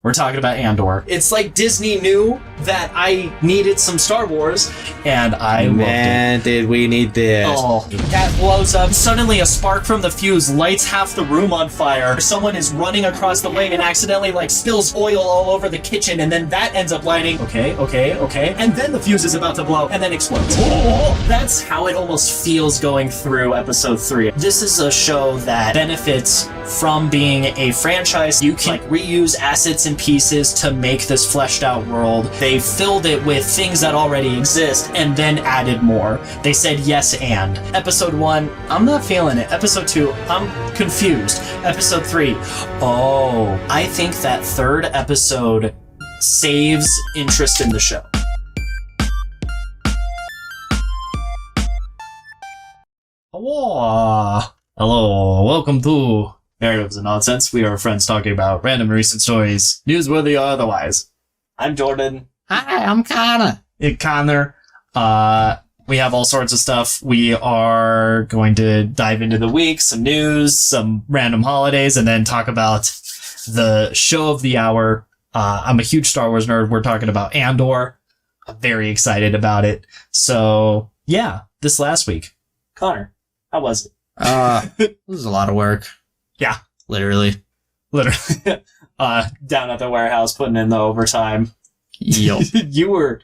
We're talking about Andor. It's like Disney knew that I needed some Star Wars, and I loved it. Man, did we need this. Oh, cat blows up. Suddenly a spark from the fuse lights half the room on fire. Someone is running across the way and accidentally spills oil all over the kitchen, and then that ends up lighting. Okay. And then the fuse is about to blow and then explodes. Oh, that's how it almost feels going through episode 3. This is a show that benefits from being a franchise. You can reuse assets and pieces to make this fleshed out world. They filled it with things that already exist and then added more. They said yes and. Episode 1, I'm not feeling it. Episode 2, I'm confused. Episode 3, oh, I think that third episode saves interest in the show. Hello, welcome to Narratives and Nonsense. We are friends talking about random recent stories, newsworthy or otherwise. I'm Jordan. Hi, I'm Connor. Connor. We have all sorts of stuff. We are going to dive into the week, some news, some random holidays, and then talk about the show of the hour. I'm a huge Star Wars nerd. We're talking about Andor. I'm very excited about it. So, yeah, this last week. Connor, how was it? It was a lot of work. Yeah. Literally. Down at the warehouse putting in the overtime. Yo. You were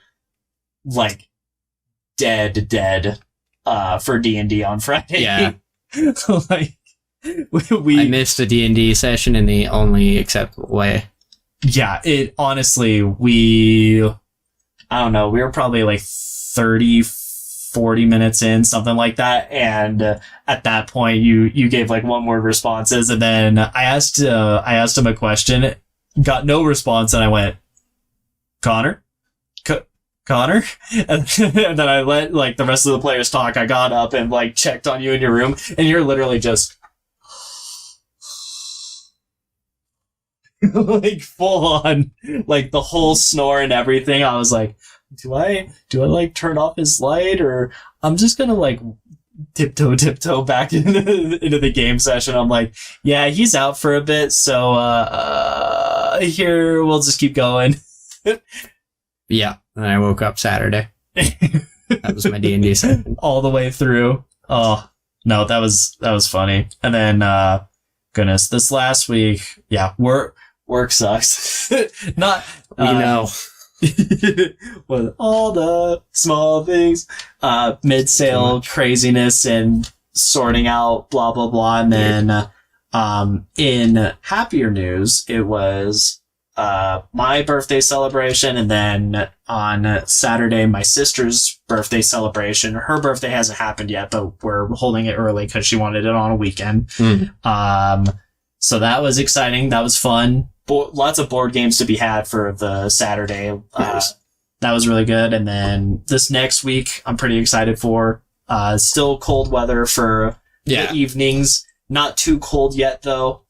dead for D&D on Friday. Yeah. we I missed a D&D session in the only acceptable way. Yeah, it honestly, I don't know, we were probably 30-40 minutes in, something like that, and at that point you gave one word responses, and then I asked him a question, got no response, and I went, Connor? Connor? And then I let the rest of the players talk. I got up and checked on you in your room, and you're literally just full on the whole snore and everything. I was like, do I turn off his light, or I'm just gonna tiptoe back into the game session. I'm like, yeah, he's out for a bit, so here we'll just keep going. Yeah, and I woke up Saturday. That was my D&D session. All the way through. Oh no, that was funny. And then goodness, this last week, yeah, work sucks. Not know. With all the small things, mid-sale craziness and sorting out blah blah blah, and then in happier news, it was my birthday celebration, and then on Saturday my sister's birthday celebration. Her birthday hasn't happened yet, but we're holding it early because she wanted it on a weekend. So that was exciting. That was fun. Lots of board games to be had for the Saturday. That was really good. And then this next week, I'm pretty excited for. Still cold weather for the evenings. Not too cold yet, though.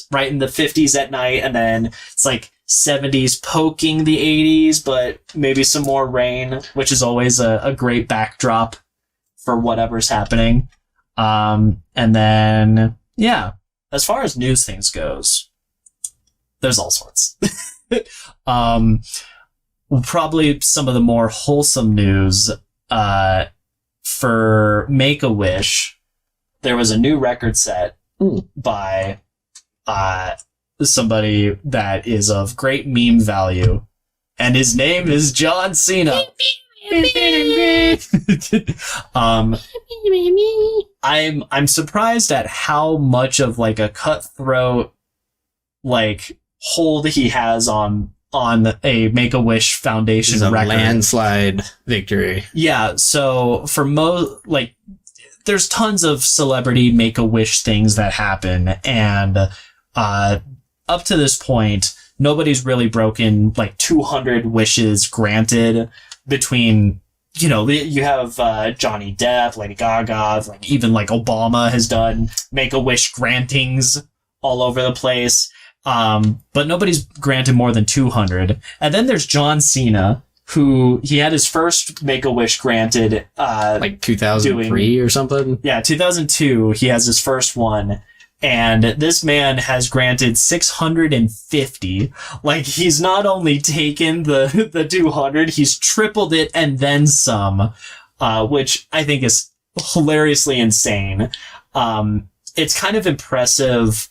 Right in the 50s at night, and then it's 70s poking the 80s, but maybe some more rain, which is always a great backdrop for whatever's happening. And then, yeah, as far as news things goes, there's all sorts. Probably some of the more wholesome news, for Make-A-Wish, there was a new record set by somebody that is of great meme value, and his name is John Cena. I'm surprised at how much of a cutthroat hold he has on a Make-A-Wish Foundation record. Landslide victory. Yeah, so for there's tons of celebrity Make-A-Wish things that happen, and up to this point, nobody's really broken 200 wishes granted between, you have Johnny Depp, Lady Gaga, even Obama has done Make-A-Wish grantings all over the place. But nobody's granted more than 200. And then there's John Cena, who he had his first Make-A-Wish granted, 2003 or something. Yeah, 2002. He has his first one. And this man has granted 650. Like, he's not only taken the 200, he's tripled it and then some, which I think is hilariously insane. It's kind of impressive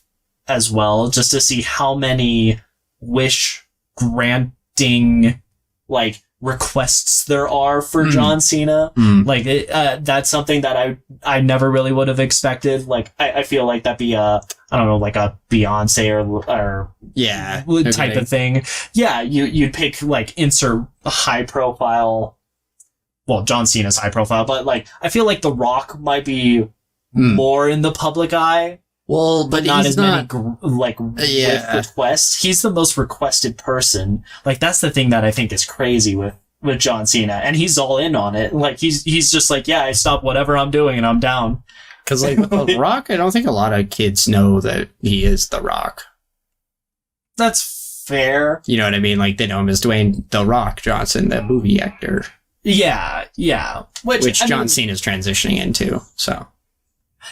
as well, just to see how many wish granting, like, requests there are for John Cena. Like, that's something that I never really would have expected. Like, I feel like that'd be I don't know, like a Beyonce or Yeah. type of thing. Yeah, you'd pick, like, insert a high profile, well, John Cena's high profile, but, like, I feel like The Rock might be more in the public eye. Well, but not he's as not, many requests. He's the most requested person. Like, that's the thing that I think is crazy with John Cena, and he's all in on it. Like, he's just like, yeah, I stop whatever I'm doing and I'm down. Because, like, with The Rock, I don't think a lot of kids know that he is The Rock. That's fair. You know what I mean? Like, they know him as Dwayne The Rock Johnson, the movie actor. Yeah. Which John Cena's transitioning into, so.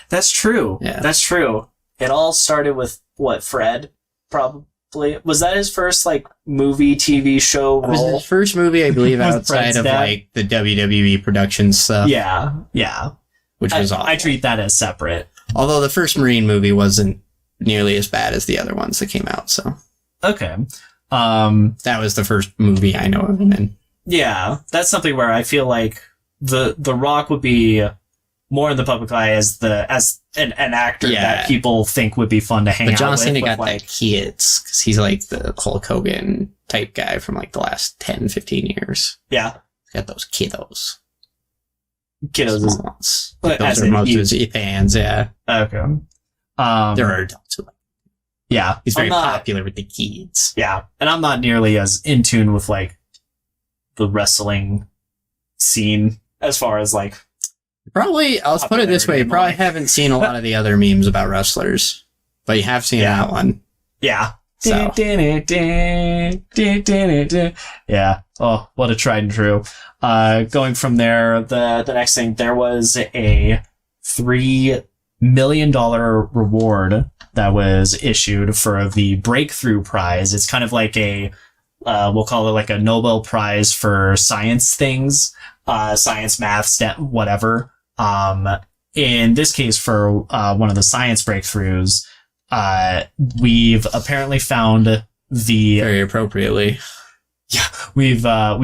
That's true. Yeah. That's true. It all started with, what, Fred? Probably. Was that his first, like, movie, TV show role? It was his first movie, I believe, outside of, like, the WWE production stuff. Yeah. Which was awful. I treat that as separate. Although the first Marine movie wasn't nearly as bad as the other ones that came out, so. Okay. That was the first movie I know of him in. Yeah. That's something where I feel like the Rock would be more in the public eye as an actor that people think would be fun to hang out with. But John Cena got like, that kids, because he's like the Hulk Hogan type guy from like the last 10, 15 years. Yeah. He's got those kiddos. Kiddos. Ones. Like, those are most of his fans, yeah. Okay. There are adults who like him. Yeah. He's very popular with the kids. Yeah. And I'm not nearly as in tune with, like, the wrestling scene as far as, like, probably, I'll put it this way, you probably haven't seen a lot of the other memes about wrestlers, but you have seen that one. Yeah. So. Yeah. Oh, what a tried and true. Going from there, the next thing, there was a $3 million reward that was issued for the Breakthrough Prize. It's kind of like a, we'll call it like a Nobel Prize for science things, science, math, whatever. In this case, for one of the science breakthroughs, we've apparently found very appropriately. Yeah, we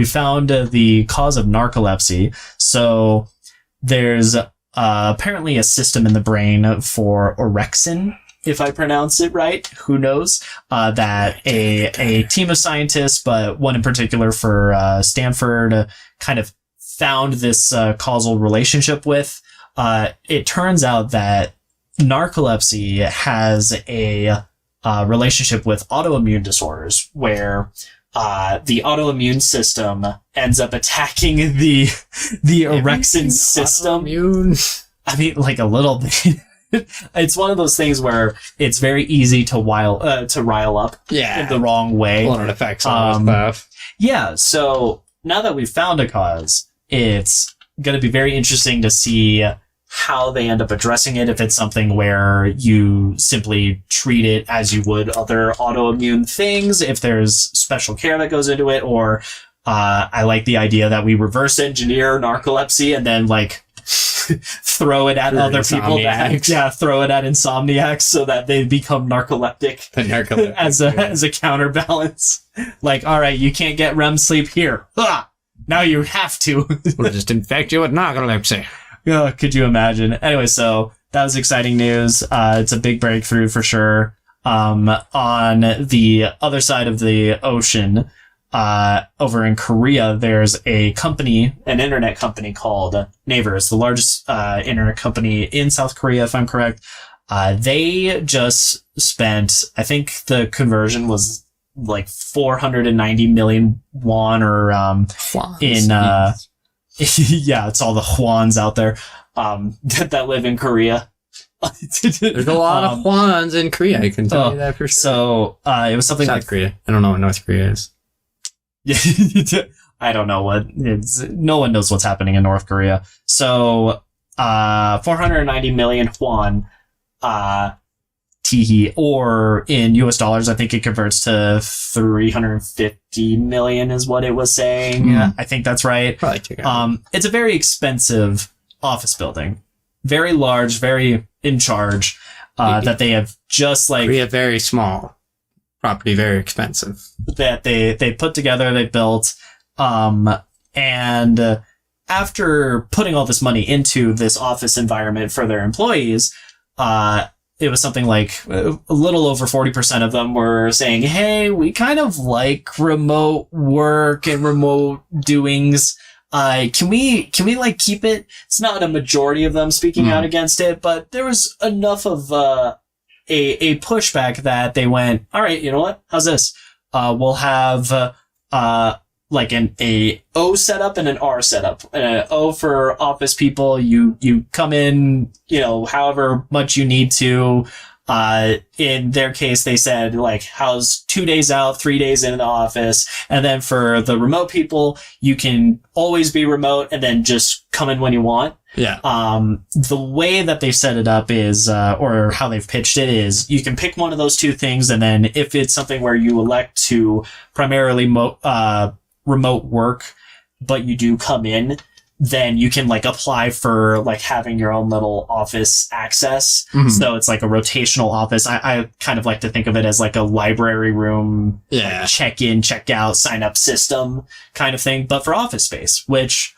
found the cause of narcolepsy. So there's apparently a system in the brain for orexin, if I pronounce it right. Who knows? That a team of scientists, but one in particular for Stanford, kind of found this causal relationship with. It turns out that narcolepsy has a relationship with autoimmune disorders, where the autoimmune system ends up attacking the orexin system. Autoimmune? I mean, like, a little bit. It's one of those things where it's very easy to rile up in the wrong way. Well, it affects all stuff. Yeah, so now that we've found a cause, it's going to be very interesting to see how they end up addressing it, if it's something where you simply treat it as you would other autoimmune things, if there's special care that goes into it, or I like the idea that we reverse engineer narcolepsy and then, like, throw it at other people throw it at insomniacs so that they become narcoleptic, as a counterbalance. Like, all right, you can't get REM sleep here. Now you have to. We'll just infect you with narcolepsy. Oh, could you imagine? Anyway, so that was exciting news. It's a big breakthrough for sure. On the other side of the ocean, over in Korea, there's a company, an internet company called Naver. It's the largest internet company in South Korea, if I'm correct. They just spent, I think the conversion was like 490 million won, or yeah, it's all the Hwans out there that live in Korea. There's a lot of Hwans in Korea, I can tell you that for sure. So it was something South Korea. I don't know what North Korea is. I don't know what it's. No one knows what's happening in North Korea. So 490 million won teehee, or in US dollars, I think it converts to 350 million is what it was saying. I think that's right. Probably too good. It's a very expensive office building, very large, very in charge, that they have just like Korea, very small property, very expensive. that they put together, they built, and after putting all this money into this office environment for their employees, it was something like a little over 40% of them were saying, hey, we kind of like remote work and remote doings. Can we like keep it? It's not a majority of them speaking out against it, but there was enough of, a pushback that they went, all right, you know what? How's this? We'll have, like an O setup and an R setup. An O for office people. You come in, however much you need to. In their case, they said like, how's 2 days out, 3 days in the office? And then for the remote people, you can always be remote and then just come in when you want. Yeah. The way that they've set it up is, or how they've pitched it is, you can pick one of those two things, and then if it's something where you elect to primarily remote work, but you do come in, then you can like apply for like having your own little office access. So it's like a rotational office. I kind of like to think of it as like a library room, like check in, check out, sign up system kind of thing, but for office space, which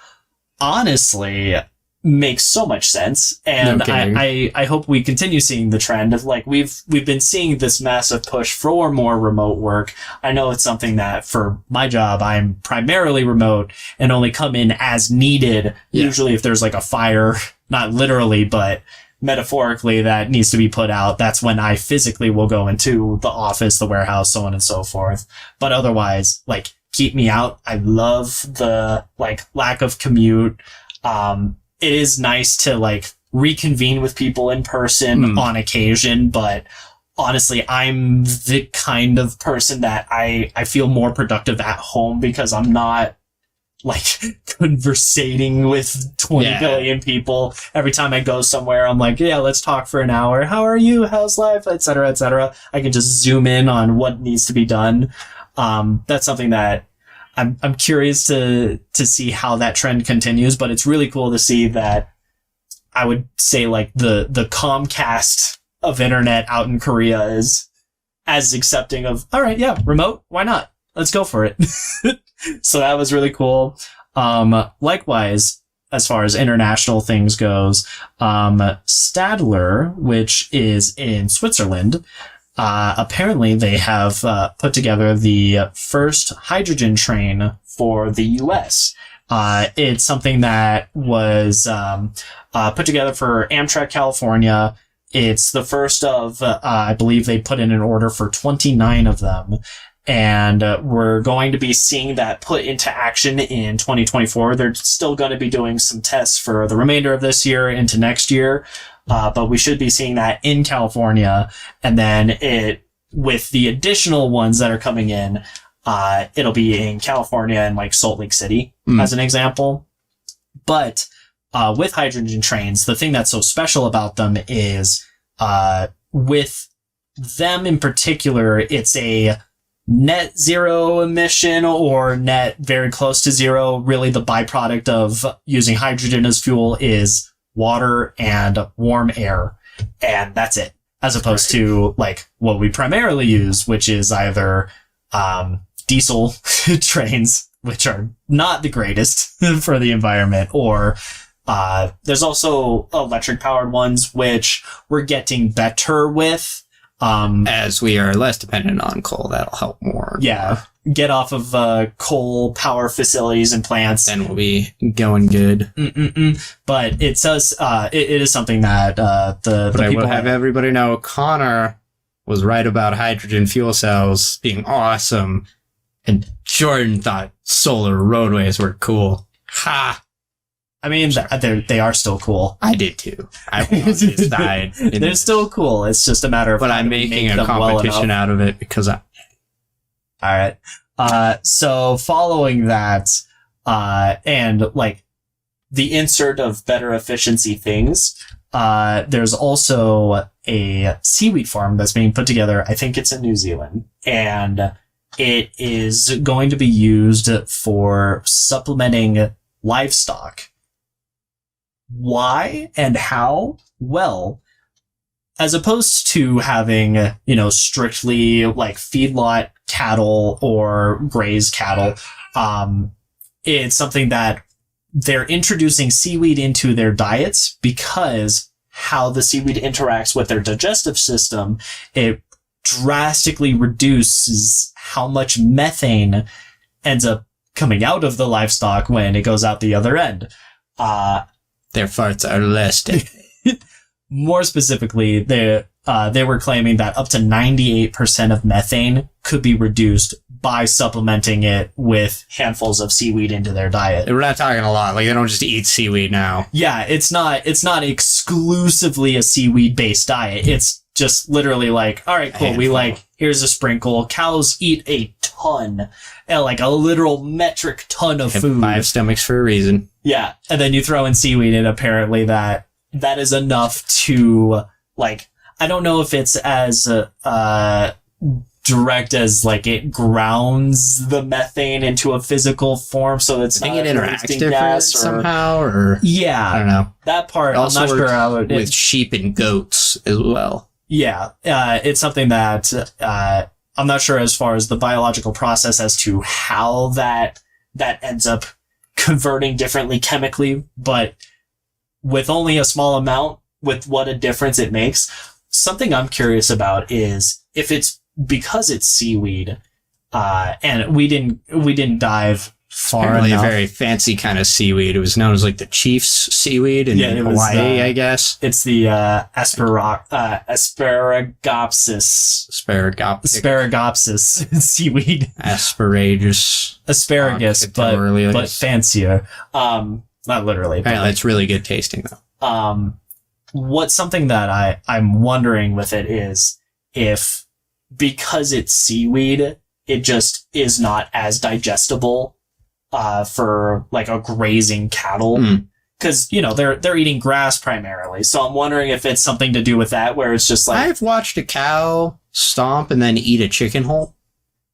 honestly makes so much sense. And I hope we continue seeing the trend of like, we've been seeing this massive push for more remote work. I know it's something that for my job, I'm primarily remote and only come in as needed. Usually if there's like a fire, not literally, but metaphorically that needs to be put out. That's when I physically will go into the office, the warehouse, so on and so forth. But otherwise, like, keep me out. I love the like lack of commute. It is nice to like reconvene with people in person on occasion, but honestly, I'm the kind of person that I feel more productive at home because I'm not like conversating with 20 billion people. Every time I go somewhere, I'm like, yeah, let's talk for an hour. How are you? How's life? Et cetera, et cetera. I can just zoom in on what needs to be done. That's something that I'm curious to see how that trend continues, but it's really cool to see that I would say like the Comcast of internet out in Korea is as accepting of, all right, yeah, remote. Why not? Let's go for it. So that was really cool. Likewise, as far as international things goes, Stadler, which is in Switzerland, apparently they have put together the first hydrogen train for the US. It's something that was put together for Amtrak California. It's the first of, I believe they put in an order for 29 of them. And we're going to be seeing that put into action in 2024. They're still going to be doing some tests for the remainder of this year into next year. But we should be seeing that in California. And then with the additional ones that are coming in, it'll be in California and like Salt Lake City as an example. But, with hydrogen trains, the thing that's so special about them is, with them in particular, it's a net zero emission or net very close to zero. Really the byproduct of using hydrogen as fuel is water and warm air. And that's it. As opposed to like what we primarily use, which is either, diesel trains, which are not the greatest for the environment, or, there's also electric powered ones, which we're getting better with. As we are less dependent on coal, that'll help more. Yeah. Get off of, coal power facilities and plants. Then we'll be going good. But it does, it is something that, the I people will have everybody know Connor was right about hydrogen fuel cells being awesome. And Jordan thought solar roadways were cool. Ha! I mean, they are still cool. I did too. I was on his side. They're still cool. It's just a matter of, but I'm making a competition out of it because Alright. So following that, and like the insert of better efficiency things, there's also a seaweed farm that's being put together. I think it's in New Zealand, and it is going to be used for supplementing livestock. Why and how? Well, as opposed to having, strictly like feedlot cattle or grazed cattle, it's something that they're introducing seaweed into their diets because how the seaweed interacts with their digestive system, it drastically reduces how much methane ends up coming out of the livestock when it goes out the other end. Their farts are less deadly. More specifically, they were claiming that up to 98% of methane could be reduced by supplementing it with handfuls of seaweed into their diet. We're not talking a lot. Like, they don't just eat seaweed now. Yeah, it's not exclusively a seaweed-based diet. It's just literally like, all right, cool. Here's a sprinkle. Cows eat a ton, like a literal metric ton of food. 5 stomachs for a reason. Yeah, and then you throw in seaweed, and apparently that is enough to, like, I don't know if it's as direct as, like, it grounds the methane into a physical form, so it's I think it interacts different somehow, or yeah, I don't know. That part, I'm not sure how it with sheep and goats as well. Yeah, it's something that I'm not sure as far as the biological process as to how that ends up converting differently chemically, but with only a small amount, with what a difference it makes. Something I'm curious about is if it's because it's seaweed, and we didn't dive far Apparently enough. A very fancy kind of seaweed. It was known as like the chief's seaweed in Hawaii, I guess. It's the Asparagopsis seaweed. Asparagus, but fancier. Not literally. Apparently, it's really good tasting though. What's something that I'm wondering with it is if, because it's seaweed, it just is not as digestible for like a grazing cattle, because they're eating grass primarily. So I'm wondering if it's something to do with that, where it's just like, I've watched a cow stomp and then eat a chicken whole.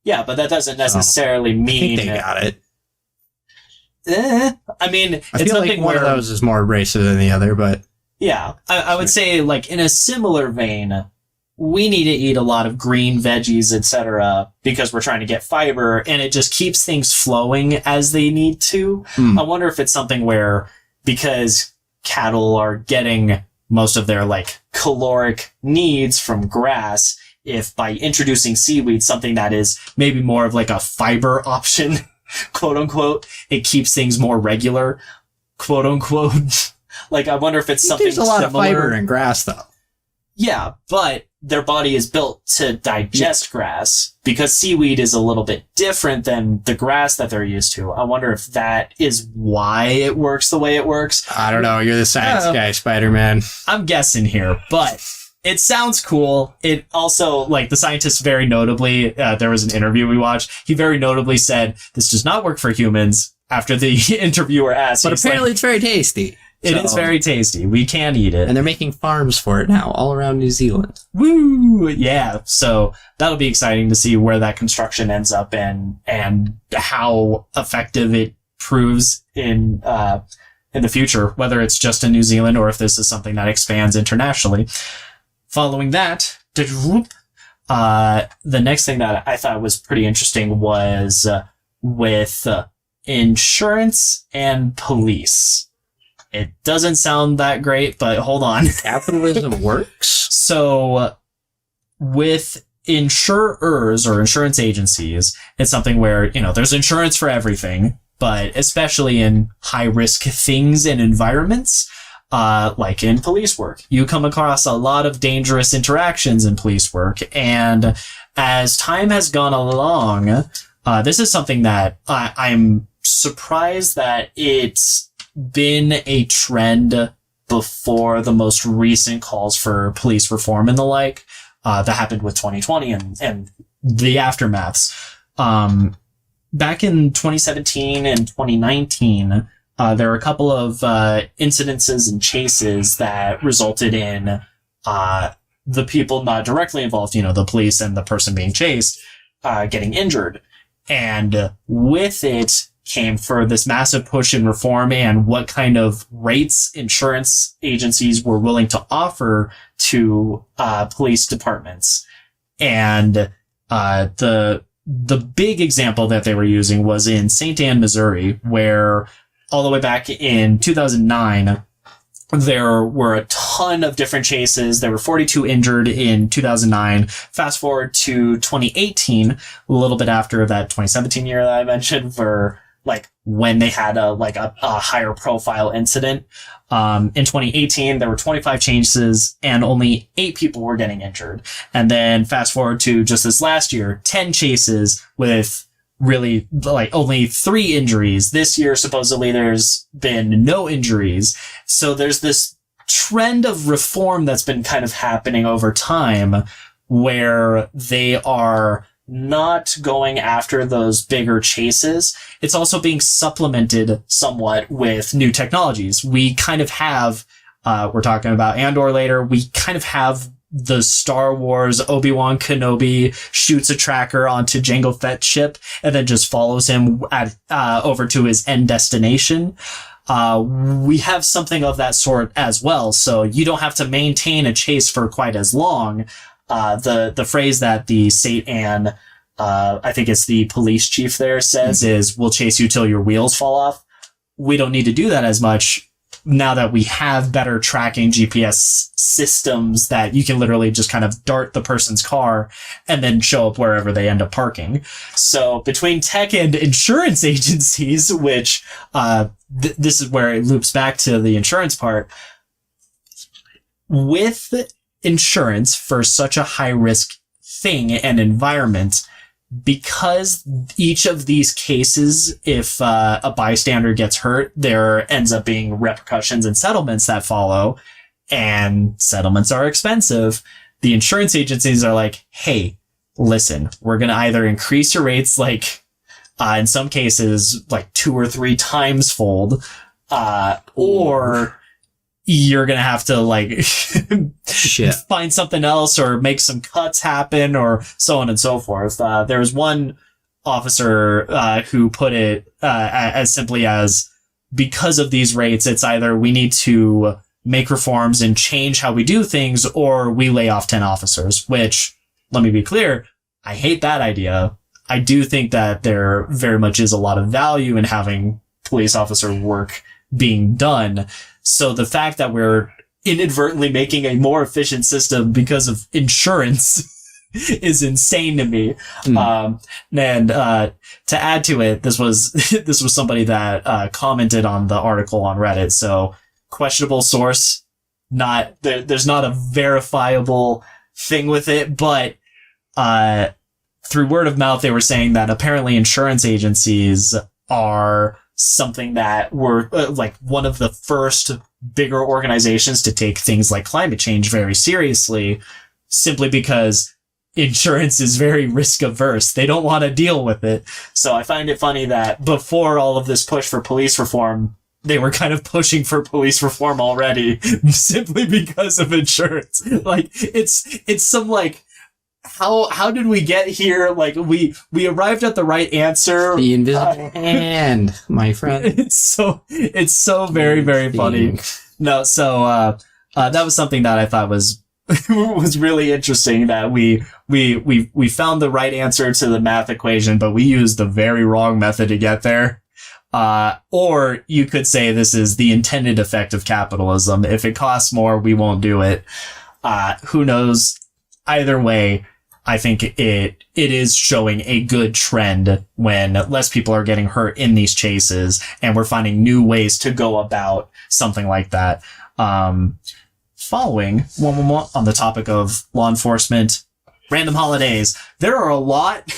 Yeah, but that doesn't necessarily mean I think they got it. I mean, I feel like one of those is more abrasive than the other, but yeah, I would say, like, in a similar vein, we need to eat a lot of green veggies, etc., because we're trying to get fiber, and it just keeps things flowing as they need to. I wonder if it's something where, because cattle are getting most of their, like, caloric needs from grass, if by introducing seaweed, something that is maybe more of like a fiber option, quote unquote, it keeps things more regular, quote unquote. Like, I wonder if it's something similar. There's a lot of fiber in grass, though. Yeah, but their body is built to digest grass, because seaweed is a little bit different than the grass that they're used to. I wonder if that is why it works the way it works. I don't know. You're the science guy, Spider-Man. I'm guessing here, but it sounds cool. It also, like, the scientists very notably, there was an interview we watched, he very notably said, this does not work for humans, after the interviewer asked. But apparently it's very tasty. It is very tasty. We can eat it. And they're making farms for it now, all around New Zealand. Woo! Yeah. So that'll be exciting to see where that construction ends up and how effective it proves in the future, whether it's just in New Zealand or if this is something that expands internationally. Following that, the next thing that I thought was pretty interesting was with insurance and police. It doesn't sound that great, but hold on. Capitalism works? So, with insurers or insurance agencies, it's something where, there's insurance for everything, but especially in high-risk things and environments, like in police work. You come across a lot of dangerous interactions in police work, and as time has gone along, this is something that I'm surprised that it's been a trend before the most recent calls for police reform and the like, that happened with 2020 and the aftermaths. Back in 2017 and 2019, there were a couple of incidences and chases that resulted in the people not directly involved, you know, the police and the person being chased, getting injured. And with it came for this massive push in reform and what kind of rates insurance agencies were willing to offer to police departments. And the big example that they were using was in St. Anne, Missouri, where all the way back in 2009, there were a ton of different chases. There were 42 injured in 2009. Fast forward to 2018, a little bit after that 2017 year that I mentioned, for like when they had a higher profile incident. In 2018, there were 25 chases and only 8 people were getting injured. And then fast forward to just this last year, 10 chases with really like only 3 injuries. This year, supposedly there's been no injuries. So there's this trend of reform that's been kind of happening over time where they are not going after those bigger chases. It's also being supplemented somewhat with new technologies. We kind of have, we're talking about Andor later, we kind of have the Star Wars Obi-Wan Kenobi shoots a tracker onto Jango Fett's ship and then just follows him over to his end destination. We have something of that sort as well. So you don't have to maintain a chase for quite as long. The phrase that the St. Anne, I think it's the police chief there says is, we'll chase you till your wheels fall off. We don't need to do that as much now that we have better tracking GPS systems that you can literally just kind of dart the person's car and then show up wherever they end up parking. So between tech and insurance agencies, which, this is where it loops back to the insurance part, with insurance for such a high risk thing and environment, because each of these cases, if a bystander gets hurt, there ends up being repercussions and settlements that follow, and settlements are expensive. The insurance agencies are like, hey, listen, we're going to either increase your rates, like, in some cases, like 2 or 3 times fold, or you're going to have to like find something else or make some cuts happen or so on and so forth. There was one officer, who put it, as simply as, because of these rates, it's either we need to make reforms and change how we do things, or we lay off 10 officers, which, let me be clear, I hate that idea. I do think that there very much is a lot of value in having police officer work being done. So the fact that we're inadvertently making a more efficient system because of insurance is insane to me. And to add to it, this was somebody that commented on the article on Reddit. So questionable source, there's not a verifiable thing with it, but through word of mouth, they were saying that apparently insurance agencies are something that were like one of the first bigger organizations to take things like climate change very seriously, simply because insurance is very risk averse. They don't want to deal with it. So I find it funny that before all of this push for police reform, they were kind of pushing for police reform already simply because of insurance. Like it's some like, how did we get here? Like we arrived at the right answer. The invisible hand, my friend. It's so very, very funny. No, so that was something that I thought was was really interesting, that we found the right answer to the math equation, but we used the very wrong method to get there. Or you could say this is the intended effect of capitalism. If it costs more, we won't do it. Who knows? Either way, I think it is showing a good trend when less people are getting hurt in these chases, and we're finding new ways to go about something like that. Following one more on the topic of law enforcement, random holidays. There are a lot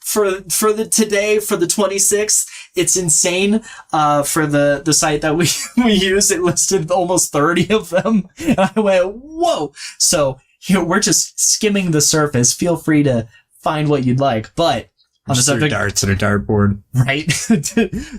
for the 26th. It's insane. For the site that we use, it listed almost 30 of them. And I went, whoa. So, we're just skimming the surface. Feel free to find what you'd like. But On the subject, darts and a dartboard. right?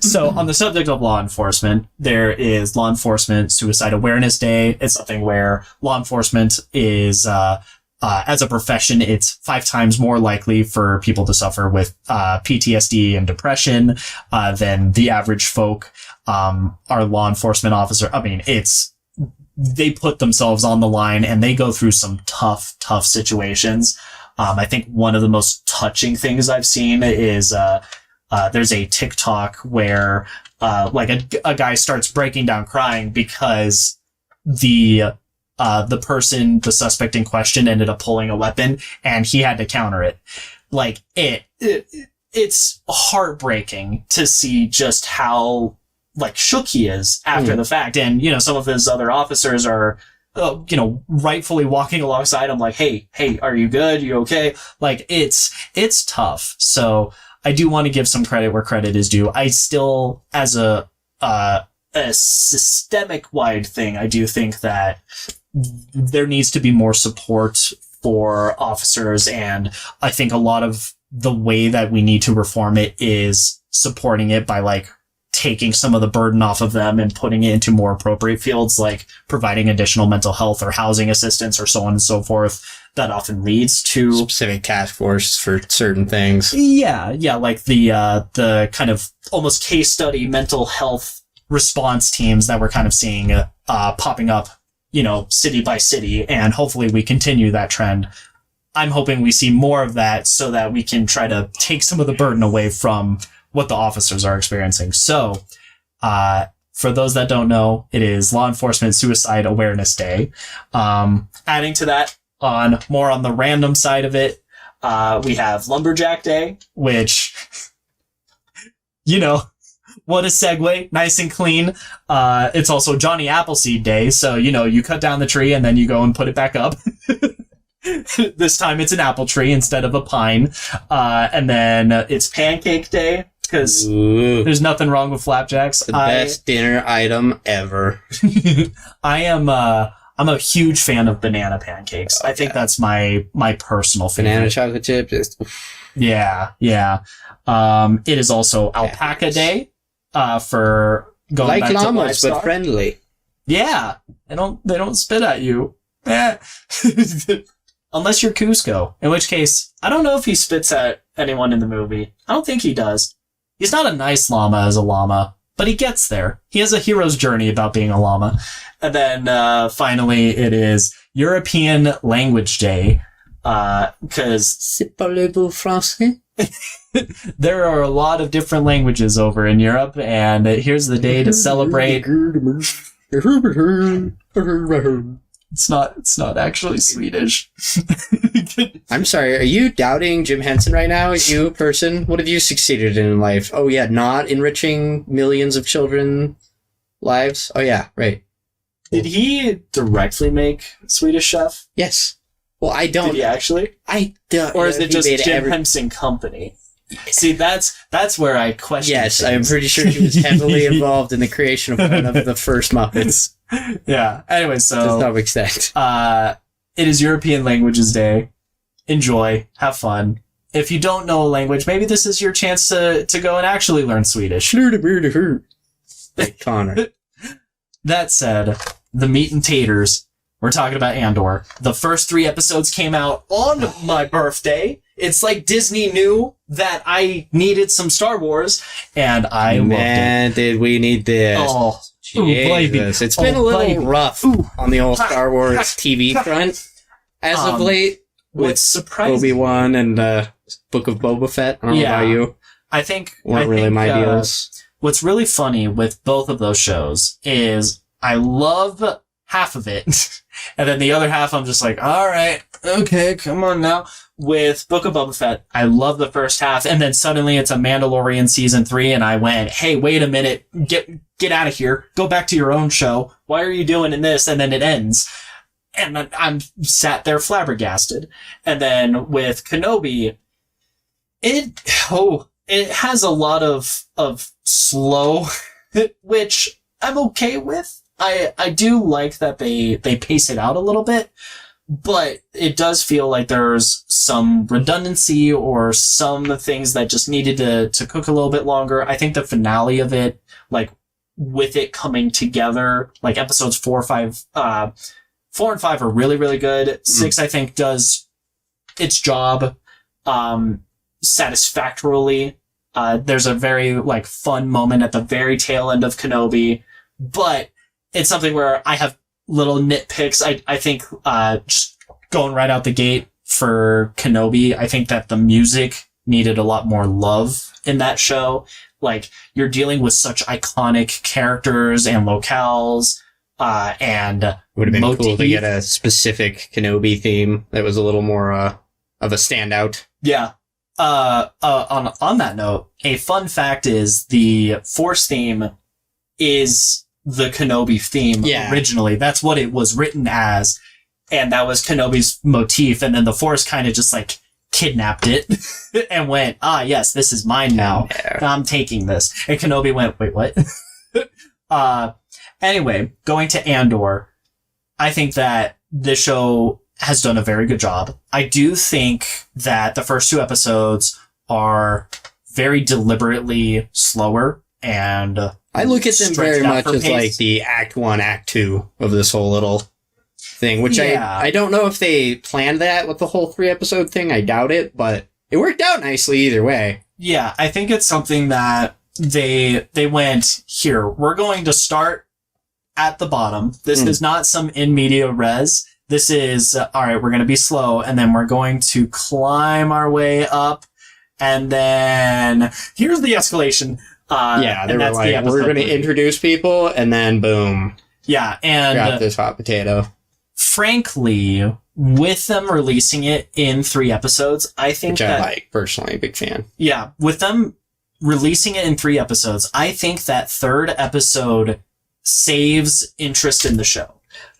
So on the subject of law enforcement, there is Law Enforcement Suicide Awareness Day. It's something where law enforcement is, as a profession, it's 5 times more likely for people to suffer with PTSD and depression than the average folk. Our law enforcement officer, I mean, they put themselves on the line and they go through some tough situations. I think one of the most touching things I've seen is there's a TikTok where like a guy starts breaking down crying because the suspect in question ended up pulling a weapon and he had to counter it. Like it's heartbreaking to see just how like shook he is after the fact. And, you know, some of his other officers are, you know, rightfully walking alongside him like, hey, are you good? You okay? Like it's tough. So I do want to give some credit where credit is due. I still, as a systemic wide thing, I do think that there needs to be more support for officers. And I think a lot of the way that we need to reform it is supporting it by like taking some of the burden off of them and putting it into more appropriate fields, like providing additional mental health or housing assistance or so on and so forth. That often leads to specific task force for certain things. Yeah. Like the kind of almost case study mental health response teams that we're kind of seeing, popping up, you know, city by city. And hopefully we continue that trend. I'm hoping we see more of that so that we can try to take some of the burden away from what the officers are experiencing. So, for those that don't know, it is Law Enforcement Suicide Awareness Day. Adding to that, more on the random side of it, we have Lumberjack Day, which, you know, what a segue, nice and clean. It's also Johnny Appleseed Day, so, you know, you cut down the tree and then you go and put it back up. This time it's an apple tree instead of a pine. And then it's Pancake Day, because there's nothing wrong with flapjacks. The best dinner item ever. I'm a huge fan of banana pancakes. I think that's my personal favorite. Banana chocolate chip. Yeah. It is also Alpaca Day, for going like back to llamas, livestock. but friendly. Yeah. They don't spit at you. Unless you're Cusco, in which case, I don't know if he spits at anyone in the movie. I don't think he does. He's not a nice llama as a llama, but he gets there. He has a hero's journey about being a llama. And then, finally, it is European Language Day, because C'est parlez-vous français? there are a lot of different languages over in Europe, and here's the day to celebrate. It's not actually Swedish. I'm sorry, are you doubting Jim Henson right now? You person? What have you succeeded in life? Oh yeah, not enriching millions of children's lives? Oh yeah, right. Did he directly make Swedish Chef? Yes. Well, I don't. Did he actually? I don't. Or is it just Jim Henson Company? See, that's where I question. Yes, things. I'm pretty sure he was heavily involved in the creation of one of the first Muppets. Yeah. Anyway, so to some extent, it is European Languages Day. Enjoy, have fun. If you don't know a language, maybe this is your chance to go and actually learn Swedish. Like Connor. That said, the meat and taters. We're talking about Andor. The first 3 episodes came out on my birthday. It's like Disney knew that I needed some Star Wars, and I loved it. Man, did we need this. Oh, Jesus. It's been a little rough on the old Star Wars TV front as of late. What's surprising? Obi-Wan and Book of Boba Fett. I don't know about you. I think weren't really my deals. What's really funny with both of those shows is I love half of it, and then the other half I'm just like, all right, okay, come on now. With Book of Boba Fett, I love the first half, and then suddenly it's a Mandalorian season 3, and I went, hey, wait a minute, get out of here, go back to your own show. Why are you doing this? And then it ends, and I'm sat there flabbergasted. And then with Kenobi, it has a lot of slow, which I'm okay with. I do like that they pace it out a little bit, but it does feel like there's some redundancy or some things that just needed to cook a little bit longer. I think the finale of it, like with it coming together, like episodes 4 and 5 are really, really good. 6, I think, does its job, satisfactorily. There's a very, like, fun moment at the very tail end of Kenobi, but it's something where I have little nitpicks. I think, just going right out the gate for Kenobi, I think that the music needed a lot more love in that show. Like, you're dealing with such iconic characters and locales, and would have been motif. cool to get a specific Kenobi theme that was a little more, of a standout. Yeah. On that note, a fun fact is the Force theme is the Kenobi theme originally. That's what it was written as, and that was Kenobi's motif, and then the Force kind of just, like, kidnapped it and went, yes, this is mine now. I'm taking this. And Kenobi went, wait, what? Anyway, going to Andor, I think that this show has done a very good job. I do think that the first 2 episodes are very deliberately slower, and I look at them very much as like the Act 1, Act 2 of this whole little thing, which I don't know if they planned that with the whole 3-episode thing. I doubt it, but it worked out nicely either way. Yeah, I think it's something that they went, here, we're going to start at the bottom. This is not some in media res. This is, alright, we're going to be slow, and then we're going to climb our way up, and then here's the escalation. They were like, we're going to introduce people, and then boom. Yeah, and got this hot potato. Frankly, with them releasing it in 3 episodes, I think which I like, personally, big fan. Yeah, with them releasing it in 3 episodes, I think that 3rd episode saves interest in the show.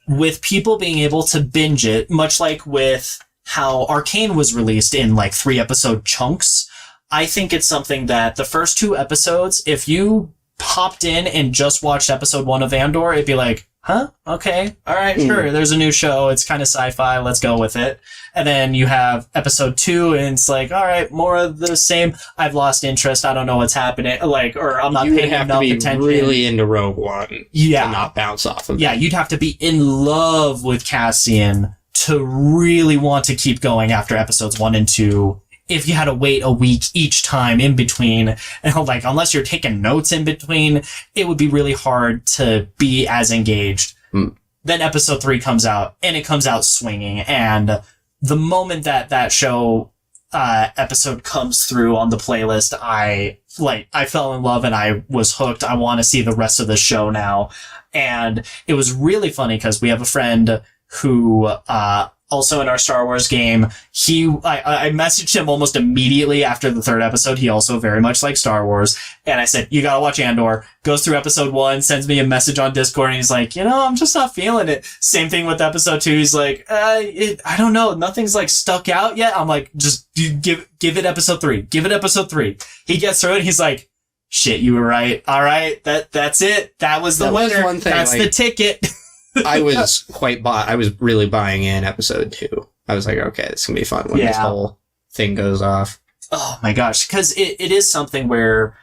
With people being able to binge it, much like with how Arcane was released in, like, 3-episode chunks, I think it's something that the first 2 episodes, if you popped in and just watched episode 1 of Andor, it'd be like, huh? Okay. All right. Sure. There's a new show. It's kind of sci-fi. Let's go with it. And then you have episode 2 and it's like, all right, more of the same. I've lost interest. I don't know what's happening. Like, or I'm not paying enough attention. You have to be really into Rogue One to not bounce off of it. Yeah. You'd have to be in love with Cassian to really want to keep going after episodes 1 and 2. If you had to wait a week each time in between, and like, unless you're taking notes in between, it would be really hard to be as engaged. Then episode 3 comes out, and it comes out swinging, and the moment that show, episode comes through on the playlist, I fell in love and I was hooked. I want to see the rest of the show now. And it was really funny because we have a friend who, also in our Star Wars game, I messaged him almost immediately after the 3rd episode. He also very much likes Star Wars. And I said, you gotta watch Andor. Goes through episode 1, sends me a message on Discord, and he's like, I'm just not feeling it. Same thing with episode 2. He's like, I don't know. Nothing's like stuck out yet. I'm like, just give it episode 3. Give it episode 3. He gets through it, and he's like, shit, you were right. All right. That's it. That was the winner. One thing, that's the ticket. I was really buying in episode 2. I was like, okay, this is gonna be fun when this whole thing goes off. Oh my gosh, because it is something where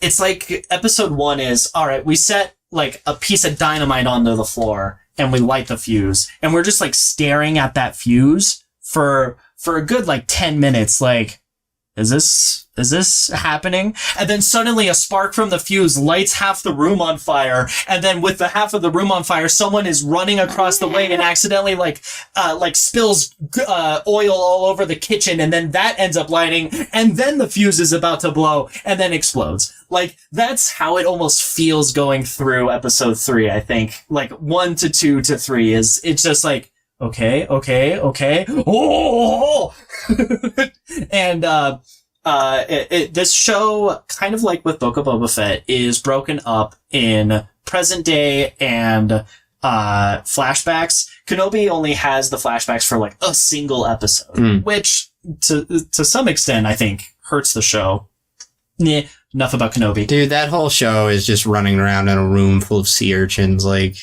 it's like episode 1 is, all right, we set like a piece of dynamite onto the floor and we light the fuse, and we're just like staring at that fuse for a good like 10 minutes, like, is this happening? And then suddenly a spark from the fuse lights half the room on fire. And then with the half of the room on fire, someone is running across the way and accidentally like spills, oil all over the kitchen. And then that ends up lighting. And then the fuse is about to blow and then explodes. Like, that's how it almost feels going through episode 3, I think. Like 1 to 2 to 3 it's just like, okay. Oh! And, this show, kind of like with Book of Boba Fett, is broken up in present day and, flashbacks. Kenobi only has the flashbacks for like a single episode, which to some extent, I think hurts the show. Enough about Kenobi. Dude, that whole show is just running around in a room full of sea urchins, like...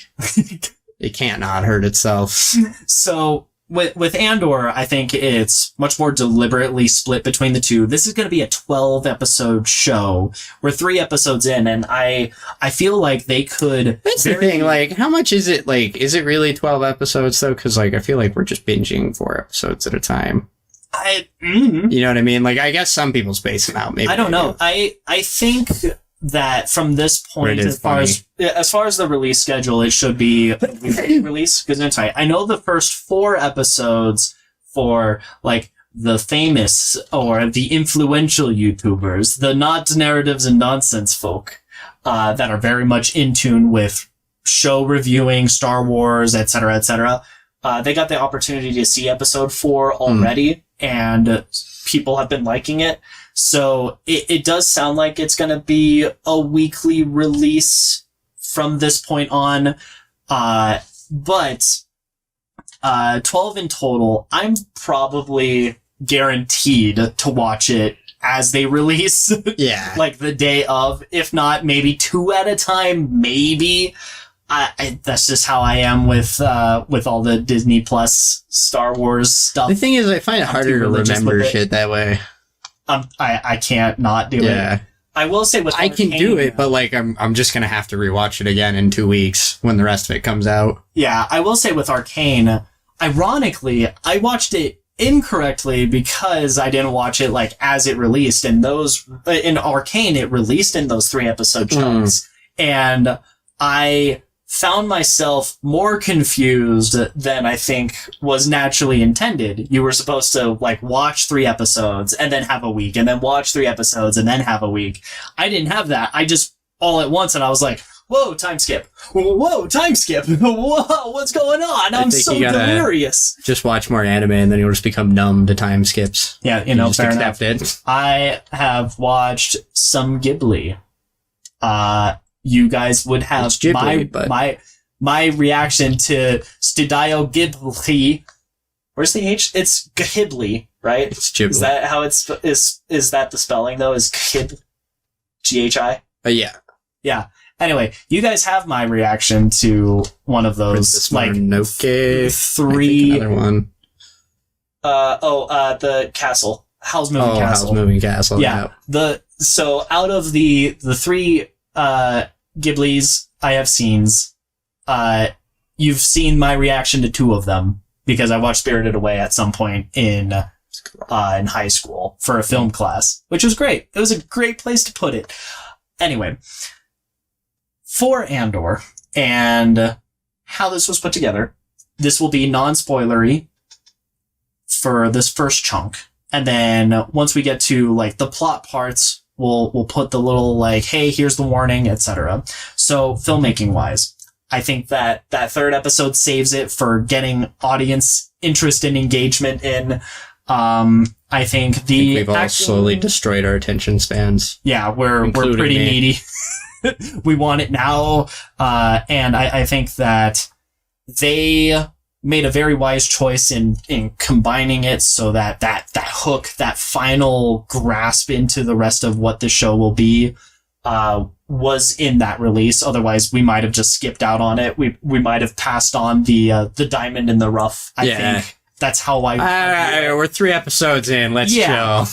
it can't not hurt itself. So with Andor, I think it's much more deliberately split between the two. This is going to be a 12-episode show. We're 3 episodes in, and I feel like they could... That's the thing, like, how much is it, like, is it really 12 episodes, though? Because, like, I feel like we're just binging 4 episodes at a time. You know what I mean? Like, I guess some people space them out, maybe. I don't know. I think that from this point, as far as the release schedule, it should be a weekly release. Because I know the first 4 episodes for like the famous or the influential YouTubers, the not narratives and nonsense folk, that are very much in tune with show reviewing, Star Wars, etc., etc. They got the opportunity to see episode 4 already, and people have been liking it. So it does sound like it's going to be a weekly release from this point on. But 12 in total, I'm probably guaranteed to watch it as they release. Yeah. Like the day of, if not maybe 2 at a time, maybe. That's just how I am with all the Disney Plus Star Wars stuff. The thing is, I find it harder to remember shit that way. I can't not do it. I will say with I can do it, but like I'm just gonna have to rewatch it again in 2 weeks when the rest of it comes out. Yeah, I will say with Arcane, ironically, I watched it incorrectly because I didn't watch it like as it released, and in Arcane it released in those 3 episode chunks, and I found myself more confused than I think was naturally intended. You were supposed to like watch 3 episodes and then have a week, and then watch 3 episodes and then have a week. I didn't have that. I just all at once, and I was like, whoa, time skip. Whoa, time skip. Whoa, what's going on? I'm so delirious. Just watch more anime and then you'll just become numb to time skips. Yeah, fair enough. I have watched some Ghibli. You guys would have Ghibli, my reaction to Studio Ghibli. Where's the H? It's Ghibli, right? It's Ghibli. Is that how it's is that the spelling though? Is Ghib Ghi? Yeah. Yeah. Anyway, you guys have my reaction to one of those Princess Mononoke, 3 another one. The castle. Howl's Moving Castle. Howl's Moving Castle. Yeah. So out of the 3 Ghiblis I have seen, you've seen my reaction to 2 of them because I watched Spirited Away at some point in high school for a film class, which was great. It was a great place to put it. Anyway, for Andor and how this was put together, this will be non-spoilery for this first chunk. And then once we get to like the plot parts, we'll put the little like, hey, here's the warning, etc. So filmmaking wise, I think that 3rd episode saves it for getting audience interest and engagement in. I think we've all slowly destroyed our attention spans. Yeah, we're pretty needy. We want it now. And I think that they made a very wise choice in combining it so that hook, that final grasp into the rest of what the show will be, was in that release. Otherwise, we might have just skipped out on it. We might have passed on the diamond in the rough. I think that's how we're 3 episodes in. Let's chill.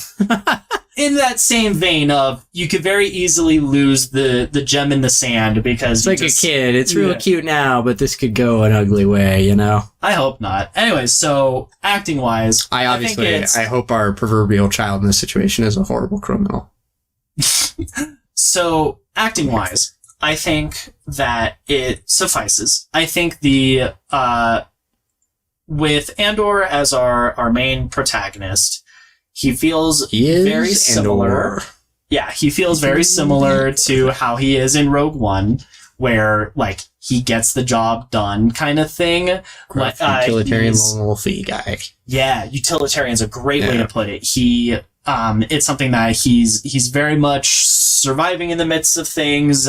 In that same vein of, you could very easily lose the gem in the sand because it's like a kid. It's real cute now, but this could go an ugly way, you know? I hope not. Anyways, so acting wise, I hope our proverbial child in this situation is a horrible criminal. So acting wise, I think that it suffices. I think with Andor as our main protagonist, he feels very similar. Yeah, he feels very similar to how he is in Rogue One, where like he gets the job done kind of thing. Utilitarian lone wolfy guy. Yeah, utilitarian's a great way to put it. It's something that he's very much surviving in the midst of things.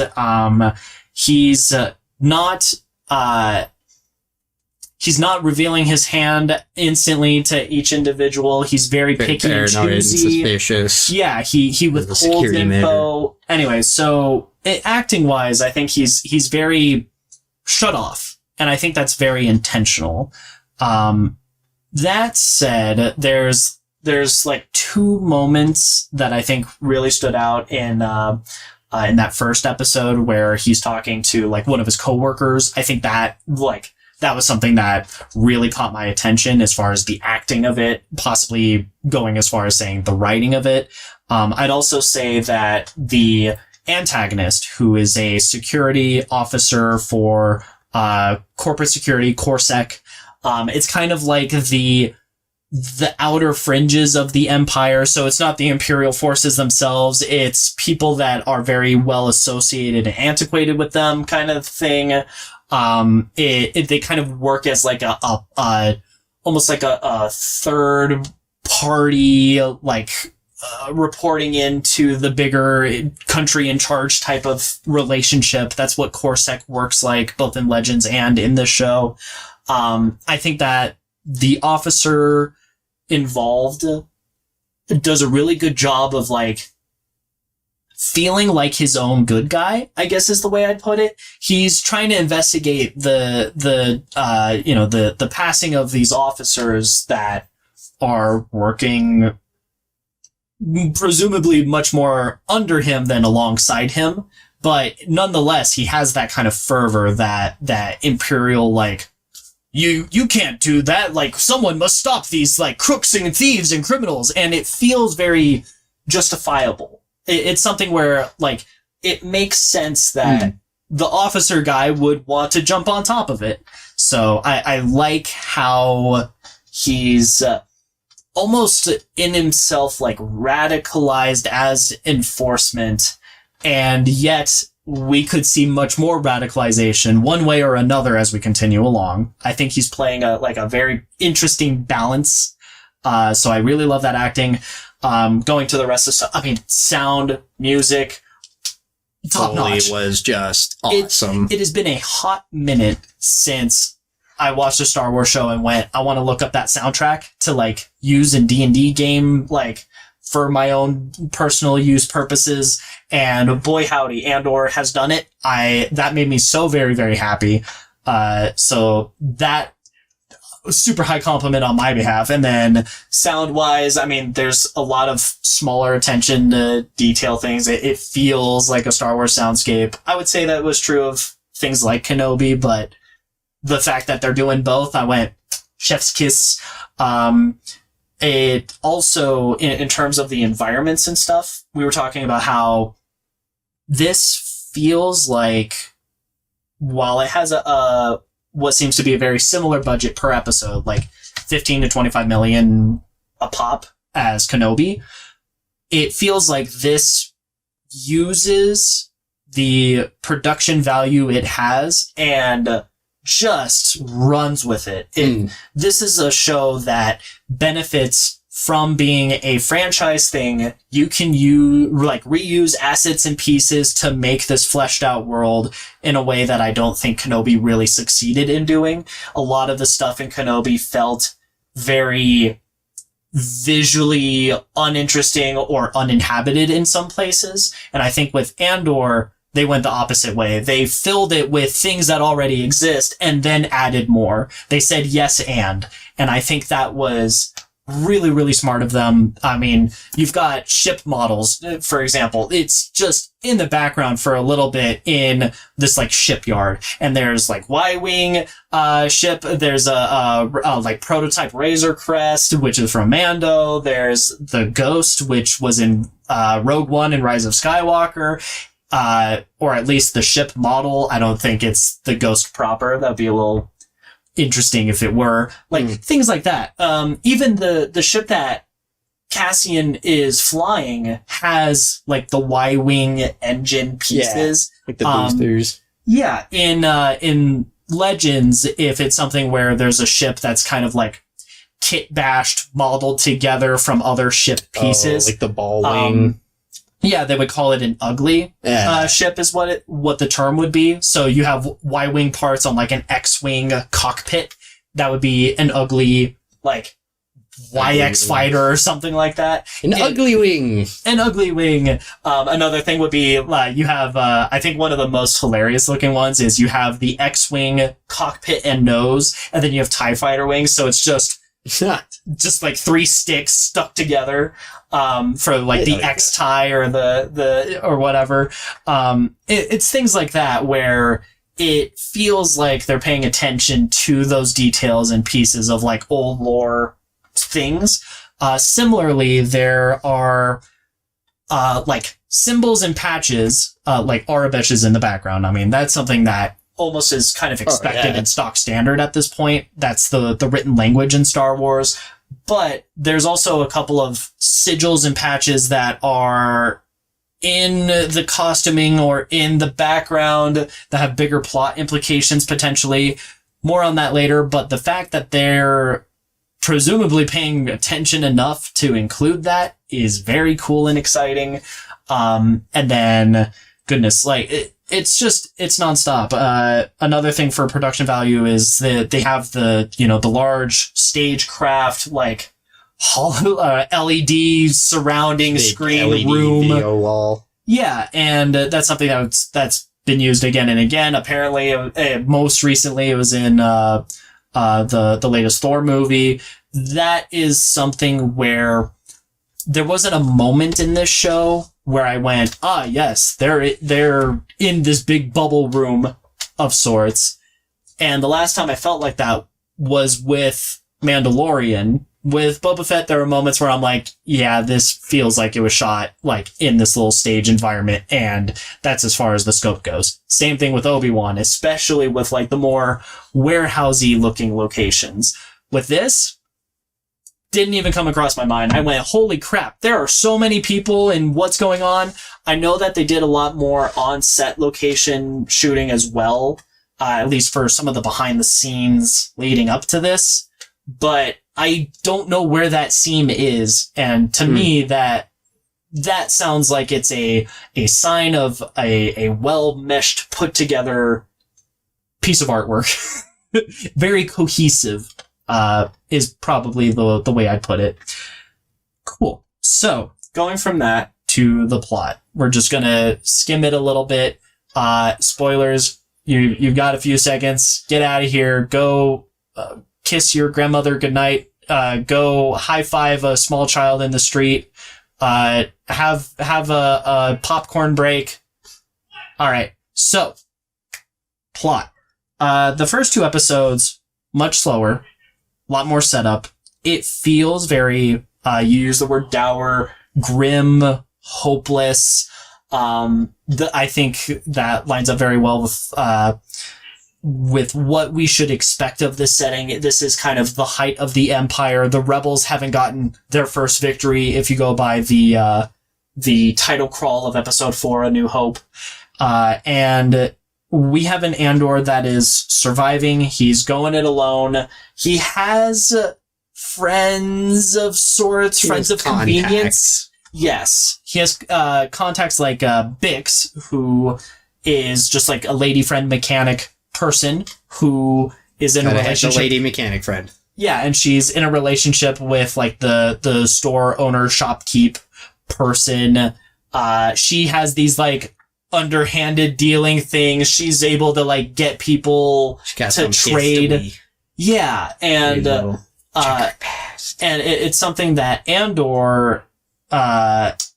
He's not revealing his hand instantly to each individual. He's very picky and choosy. Suspicious. Yeah, he withholds info. Anyway, so acting wise, I think he's very shut off and I think that's very intentional. That said, there's like two moments that I think really stood out in that first episode where he's talking to like one of his coworkers. I think that was something that really caught my attention as far as the acting of it, possibly going as far as saying the writing of it. I'd also say that the antagonist, who is a security officer for corporate security, CorSec, it's kind of like the outer fringes of the empire. So it's not the imperial forces themselves. It's people that are very well associated and antiquated with them, kind of thing. They kind of work as like almost like a third party, like reporting into the bigger country in charge type of relationship. That's what CorSec works like, both in Legends and in this show. I think that the officer involved does a really good job of like feeling like his own good guy, I guess is the way I'd put it. He's trying to investigate the passing of these officers that are working presumably much more under him than alongside him. But nonetheless, he has that kind of fervor, that imperial, like, you can't do that. Like, someone must stop these, like, crooks and thieves and criminals. And it feels very justifiable. It's something where, like, it makes sense that the officer guy would want to jump on top of it. So I like how he's almost in himself, like, radicalized as enforcement, and yet we could see much more radicalization one way or another as we continue along. I think he's playing a very interesting balance. So I really love that acting. Going to the rest of stuff, I mean, sound, music, top notch. It was just awesome. It has been a hot minute since I watched a Star Wars show and went, I want to look up that soundtrack to like use in D&D game, like for my own personal use purposes. And boy, howdy, Andor has done it. That made me so very, very happy. So that was super high compliment on my behalf. And then sound wise, I mean, there's a lot of smaller attention to detail things. It feels like a Star Wars soundscape. I would say that was true of things like Kenobi, but the fact that they're doing both, I went chef's kiss. It also, in terms of the environments and stuff, we were talking about how this feels like, while it has what seems to be a very similar budget per episode, like 15 to 25 million a pop as Kenobi, it feels like this uses the production value it has and just runs with it. This is a show that benefits from being a franchise thing. You can reuse assets and pieces to make this fleshed out world in a way that I don't think Kenobi really succeeded in doing. A lot of the stuff in Kenobi felt very visually uninteresting or uninhabited in some places. And I think with Andor, they went the opposite way. They filled it with things that already exist and then added more. They said yes and I think that was really, really smart of them. I mean, you've got ship models, for example. It's just in the background for a little bit in this like shipyard, and there's like Y-wing ship. There's a like prototype Razor Crest, which is from Mando. There's the Ghost, which was in Rogue One and Rise of Skywalker. Or at least the ship model. I don't think it's the Ghost proper. That'd be a little interesting if it were. Like, things like that. Even the ship that Cassian is flying has, like, the Y-wing engine pieces. Yeah, like the boosters. Yeah, in Legends, if it's something where there's a ship that's kind of, like, kit-bashed, modeled together from other ship pieces. Like the ball wing. Yeah, they would call it an ugly ship is what the term would be. So you have Y-wing parts on like an X-wing cockpit. That would be an ugly, like, YX fighter or something like that. An ugly wing. Another thing would be, you have, I think one of the most hilarious looking ones is you have the X-Wing cockpit and nose, and then you have TIE fighter wings, so it's just like 3 sticks stuck together, for like the X-TIE or the or whatever. It's things like that where it feels like they're paying attention to those details and pieces of like old lore things. Similarly, there are like symbols and patches, like Aurebesh is in the background. I mean, that's something that almost is kind of expected and stock standard at this point. That's the written language in Star Wars. But there's also a couple of sigils and patches that are in the costuming or in the background that have bigger plot implications potentially. More on that later, but the fact that they're presumably paying attention enough to include that is very cool and exciting. And then, goodness, like, it's nonstop. Another thing for production value is that they have the large stagecraft, like, LED surrounding big screen LED room. Video wall. Yeah, and that's something that's been used again and again. Apparently, most recently, it was in the latest Thor movie. That is something where there wasn't a moment in this show where I went, yes, they're in this big bubble room of sorts. And the last time I felt like that was with Mandalorian. With Boba Fett, there were moments where I'm like, yeah, this feels like it was shot like in this little stage environment, and that's as far as the scope goes. Same thing with Obi-Wan, especially with like the more warehousey looking locations. With this, didn't even come across my mind. I went, holy crap, there are so many people and what's going on. I know that they did a lot more on-set location shooting as well, at least for some of the behind the scenes leading up to this, but I don't know where that seam is, and to me, that sounds like it's a sign of a well-meshed, put-together piece of artwork. Very cohesive, is probably the way I'd put it. Cool. So, going from that to the plot, we're just gonna skim it a little bit. Spoilers, you've got a few seconds. Get out of here. Go, kiss your grandmother goodnight, go high five a small child in the street, have a popcorn break. All right. So, plot. The first 2 episodes, much slower, a lot more setup. It feels very, you use the word dour, grim, hopeless. I think that lines up very well with what we should expect of this setting. This is kind of the height of the Empire. The rebels haven't gotten their first victory if you go by the title crawl of episode 4, A New Hope. And we have an Andor that is surviving. He's going it alone. He has friends of sorts, friends of convenience. Yes. He has contacts like Bix, who is just like a lady friend mechanic person who is in a relationship. A lady mechanic friend. Yeah, and she's in a relationship with like the store owner, shopkeep person. She has these like underhanded dealing things. She's able to like get people to trade. Yeah, and it's something that Andor.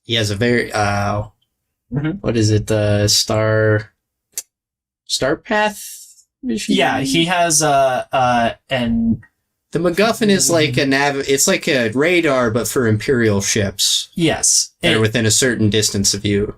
He has a very what is it? The Star Path mission? Yeah, he has and the MacGuffin is like it's like a radar, but for Imperial ships. Yes, that are within a certain distance of your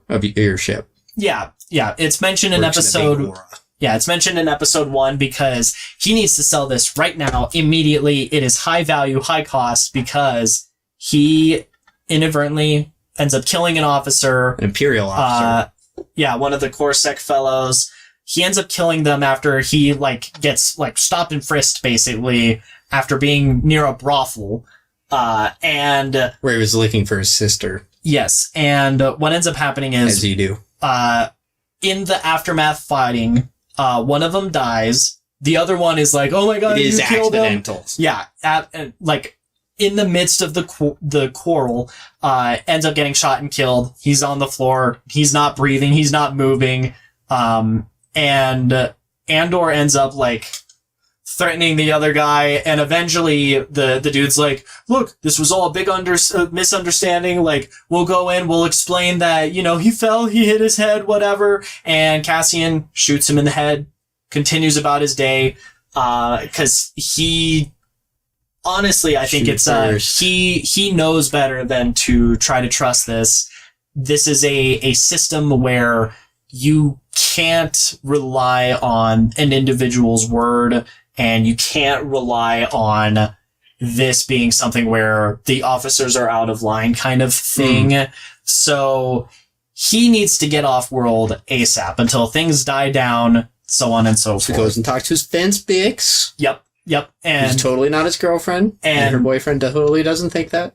ship. Yeah. It's mentioned in episode. Yeah, it's mentioned in episode 1 because he needs to sell this right now, immediately. It is high value, high cost because he inadvertently ends up killing an officer. An Imperial officer. One of the Corsair fellows. He ends up killing them after he gets stopped and frisked, basically, after being near a brothel. And where he was looking for his sister. Yes, and what ends up happening is, as you do, in the aftermath fighting, one of them dies. The other one is like, "Oh my god, it is you killed him!" accidental. Yeah, in the midst of the quarrel, ends up getting shot and killed. He's on the floor. He's not breathing. He's not moving. And Andor ends up like threatening the other guy, and eventually the dude's like, look, this was all a big misunderstanding. Like, we'll go in, we'll explain that, you know, he fell, he hit his head, whatever. And Cassian shoots him in the head, continues about his day, cause he, honestly, I think it's, he knows better than to try to trust this. This is a system where you can't rely on an individual's word, and you can't rely on this being something where the officers are out of line kind of thing. So he needs to get off world ASAP until things die down, so on and so forth. He goes and talks to his fence Bix. Yep. And he's totally not his girlfriend. And her boyfriend totally doesn't think that.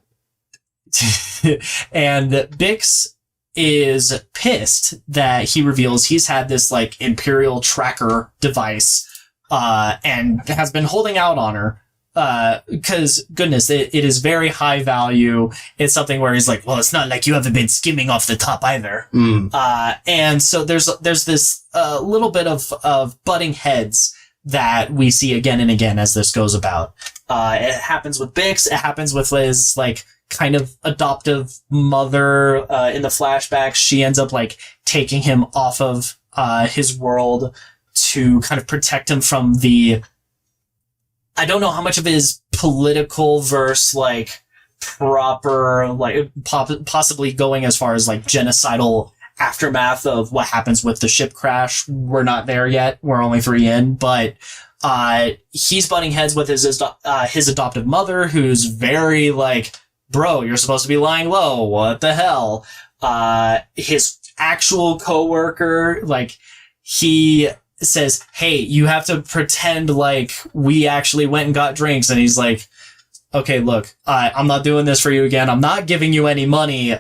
And Bix is pissed that he reveals he's had this like Imperial tracker device, and has been holding out on her. Cause goodness, it is very high value. It's something where he's like, well, it's not like you haven't been skimming off the top either. And so there's this, little bit of butting heads that we see again and again as this goes about. It happens with Bix. It happens with Liz, like, kind of adoptive mother, in the flashbacks. She ends up, like, taking him off of, his world to kind of protect him from the, I don't know how much of it is political versus, like, proper, like, possibly going as far as, like, genocidal aftermath of what happens with the ship crash. We're not there yet. We're only 3 in, but, he's butting heads with his adoptive mother, who's very, like, bro, you're supposed to be lying low. What the hell? His actual coworker, like, he says, hey, you have to pretend like we actually went and got drinks. And he's like, okay, look, I'm not doing this for you again. I'm not giving you any money.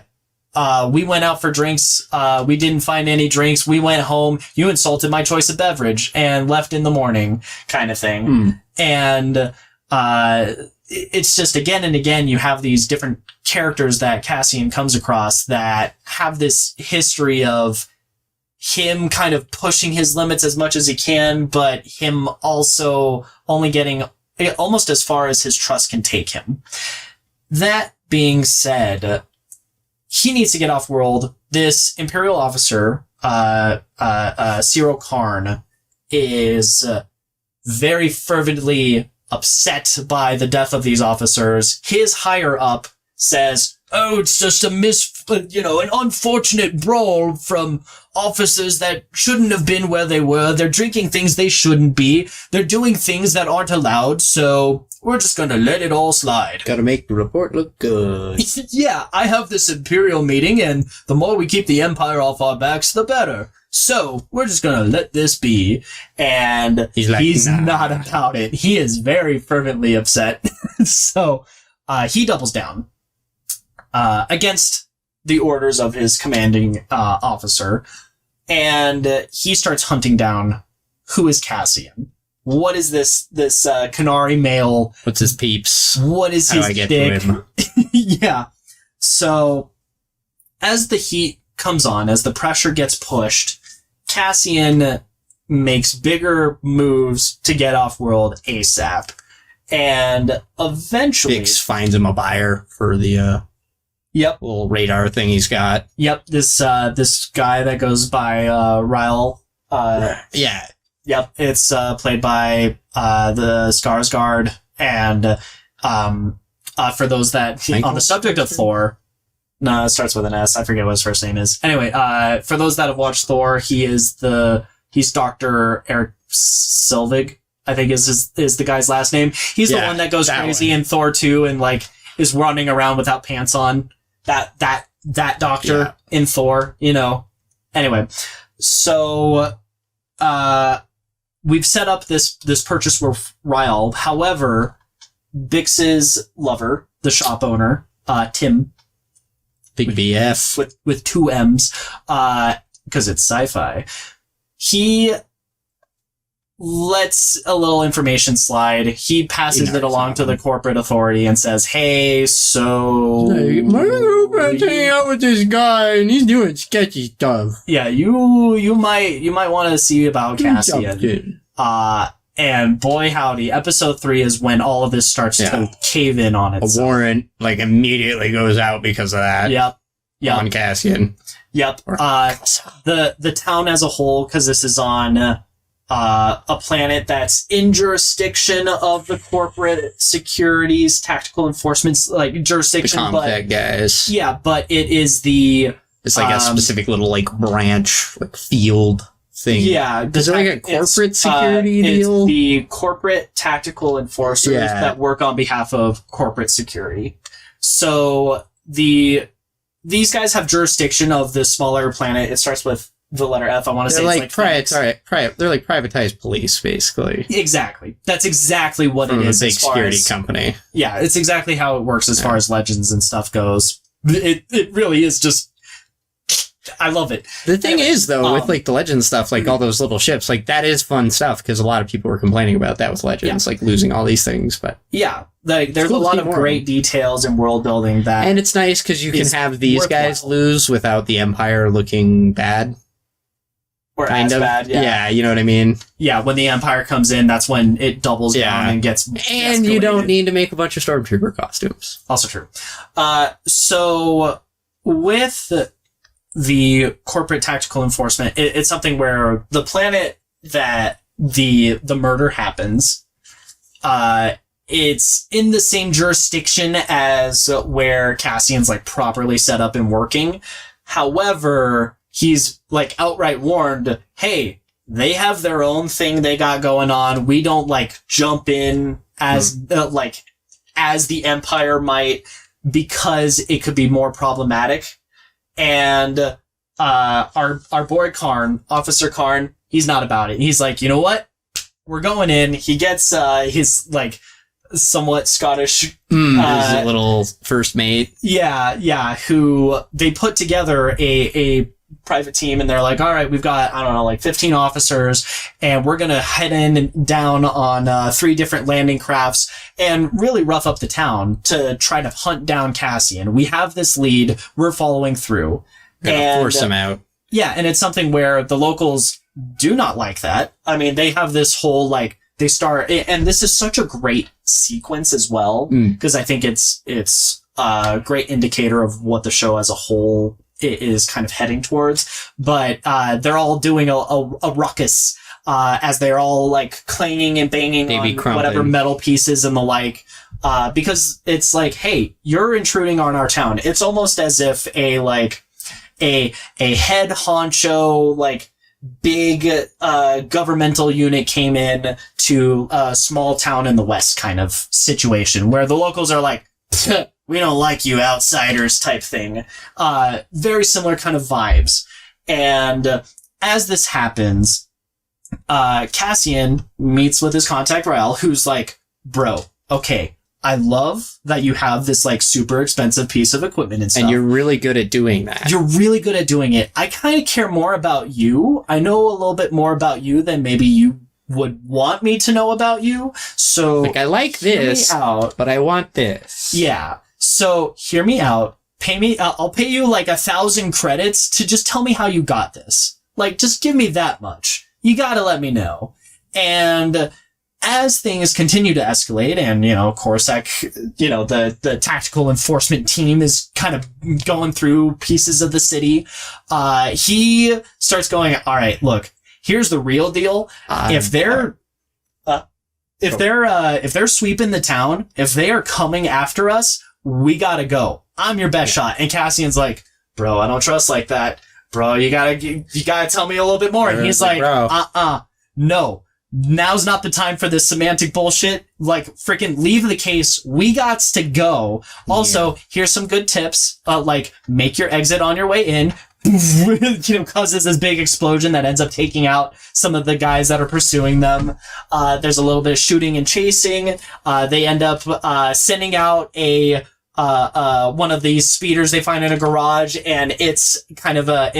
We went out for drinks. We didn't find any drinks. We went home. You insulted my choice of beverage and left in the morning, kind of thing. And, it's just again and again, you have these different characters that Cassian comes across that have this history of him kind of pushing his limits as much as he can, but him also only getting almost as far as his trust can take him. That being said, he needs to get off world. This Imperial officer, Cyril Karn, is very fervently upset by the death of these officers. His higher up says, oh, it's just an unfortunate brawl from officers that shouldn't have been where they were. They're drinking things they shouldn't be. They're doing things that aren't allowed. So we're just going to let it all slide. Gotta make the report look good. Yeah, I have this Imperial meeting, and the more we keep the Empire off our backs, the better. So we're just going to let this be. And he's not about it. He is very fervently upset. So he doubles down against the orders of his commanding officer, and he starts hunting down who is Cassian. What is this Canary male? What's his peeps? What is his dick? To him? Yeah. So as the heat comes on, as the pressure gets pushed, Cassian makes bigger moves to get off world ASAP, and eventually Bix finds him a buyer for the little radar thing he's got. Yep, this guy that goes by Ryle. Yeah. Yep, it's played by the Skarsgård, and for those that on the subject of Thor. No, it starts with an S. I forget what his first name is. Anyway, for those that have watched Thor, he's Dr. Eric Selvig, I think is the guy's last name. He's the one that goes crazy in Thor 2 and like is running around without pants on. That doctor in Thor, you know. Anyway, so we've set up this purchase with Ryle. However, Bix's lover, the shop owner, Tim, Big BF with 2 M's, because it's sci-fi. He lets a little information slide. He passes it along to the corporate authority and says, "Hey, so my girlfriend's hanging out with this guy and he's doing sketchy stuff. Yeah, you might want to see about Cassian." And boy howdy, episode 3 is when all of this starts to cave in on itself. A warrant immediately goes out because of that. Yep. On Cassian. Yep. The town as a whole, because this is on a planet that's in jurisdiction of the corporate securities, tactical enforcement, jurisdiction. The Comtech guys. Yeah, but it is the... It's a specific little, branch, field thing. Yeah. Is it a corporate security deal? It's the corporate tactical enforcers that work on behalf of corporate security. So these guys have jurisdiction of this smaller planet. It starts with the letter F. I want to say it's they're like privatized police, basically. Exactly. That's exactly what it is. A big security company. Yeah, it's exactly how it works as far as Legends and stuff goes. It really is just... I love it. The thing is, though, with the Legends stuff, all those little ships, that is fun stuff, because a lot of people were complaining about that with Legends, losing all these things. But yeah, there's a lot of great details in world building that, and it's nice because you can have these guys lose without the Empire looking bad. Or kind of bad, yeah, you know what I mean? Yeah, when the Empire comes in, that's when it doubles down and gets and you don't need to make a bunch of Stormtrooper costumes. Also true. So with the corporate tactical enforcement, it's something where the planet that the murder happens, it's in the same jurisdiction as where Cassian's properly set up and working. However, he's outright warned, hey, they have their own thing they got going on. We don't jump in as as the Empire might, because it could be more problematic. And our boy Karn, Officer Karn, he's not about it. He's like, you know what? We're going in. He gets his somewhat Scottish his little first mate. Yeah, who they put together a private team, and they're like, all right, we've got 15 officers, and we're gonna head in and down on 3 different landing crafts and really rough up the town to try to hunt down Cassian. We have this lead, we're following through. And force him out. Yeah, and it's something where the locals do not like that. I mean, they have this whole they start, and this is such a great sequence as well, because I think it's a great indicator of what the show as a whole is kind of heading towards. But they're all doing a ruckus as they're all clanging and banging on whatever metal pieces and the like. Because it's hey, you're intruding on our town. It's almost as if a head honcho big governmental unit came in to a small town in the West kind of situation, where the locals are we don't like you outsiders type thing. Very similar kind of vibes. And as this happens, Cassian meets with his contact Rael, who's bro, okay, I love that you have this super expensive piece of equipment and stuff. And you're really good at doing that. You're really good at doing it. I kind of care more about you. I know a little bit more about you than maybe you would want me to know about you. So I like this, but I want this. Yeah. So hear me out. Pay me. I'll pay you 1,000 credits to just tell me how you got this. Just give me that much. You gotta let me know. And as things continue to escalate, and, Corsac, the tactical enforcement team is kind of going through pieces of the city, he starts going, all right, look, here's the real deal. If they're sweeping the town, if they are coming after us, we gotta go. I'm your best shot. And Cassian's like, bro, I don't trust like that. Bro, you gotta tell me a little bit more. And he's like, no. Now's not the time for this semantic bullshit. Freaking leave the case. We gots to go. Also, here's some good tips. Make your exit on your way in. Causes this big explosion that ends up taking out some of the guys that are pursuing them. There's a little bit of shooting and chasing. They end up sending out one of these speeders they find in a garage, and it's kind of an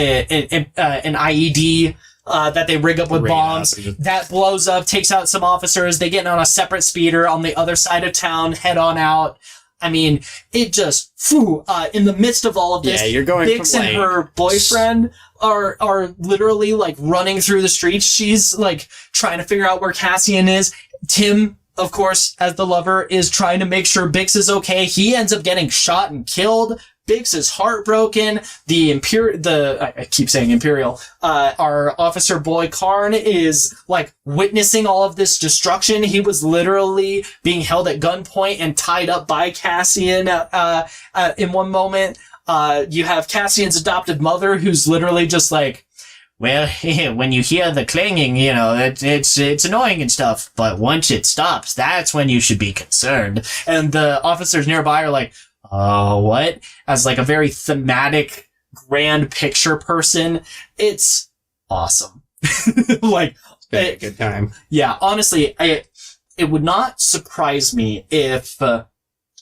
IED that they rig up with bombs. That blows up, takes out some officers. They get on a separate speeder on the other side of town, head on out. I mean, it just, in the midst of all of this, you're going Bix and her boyfriend are literally, like, running through the streets. She's, like, trying to figure out where Cassian is. Tim, of course, as the lover, is trying to make sure Bix is okay. He ends up getting shot and killed. Bix is heartbroken. I keep saying Imperial, our officer boy Karn is like witnessing all of this destruction. He was literally being held at gunpoint and tied up by Cassian, in one moment. You have Cassian's adopted mother who's literally just like, well, when you hear the clanging, you know, it's annoying and stuff, but once it stops, that's when you should be concerned. And the officers nearby are like, what? As like a very thematic, grand picture person, it's awesome. Like, a good time. Yeah, honestly, it would not surprise me if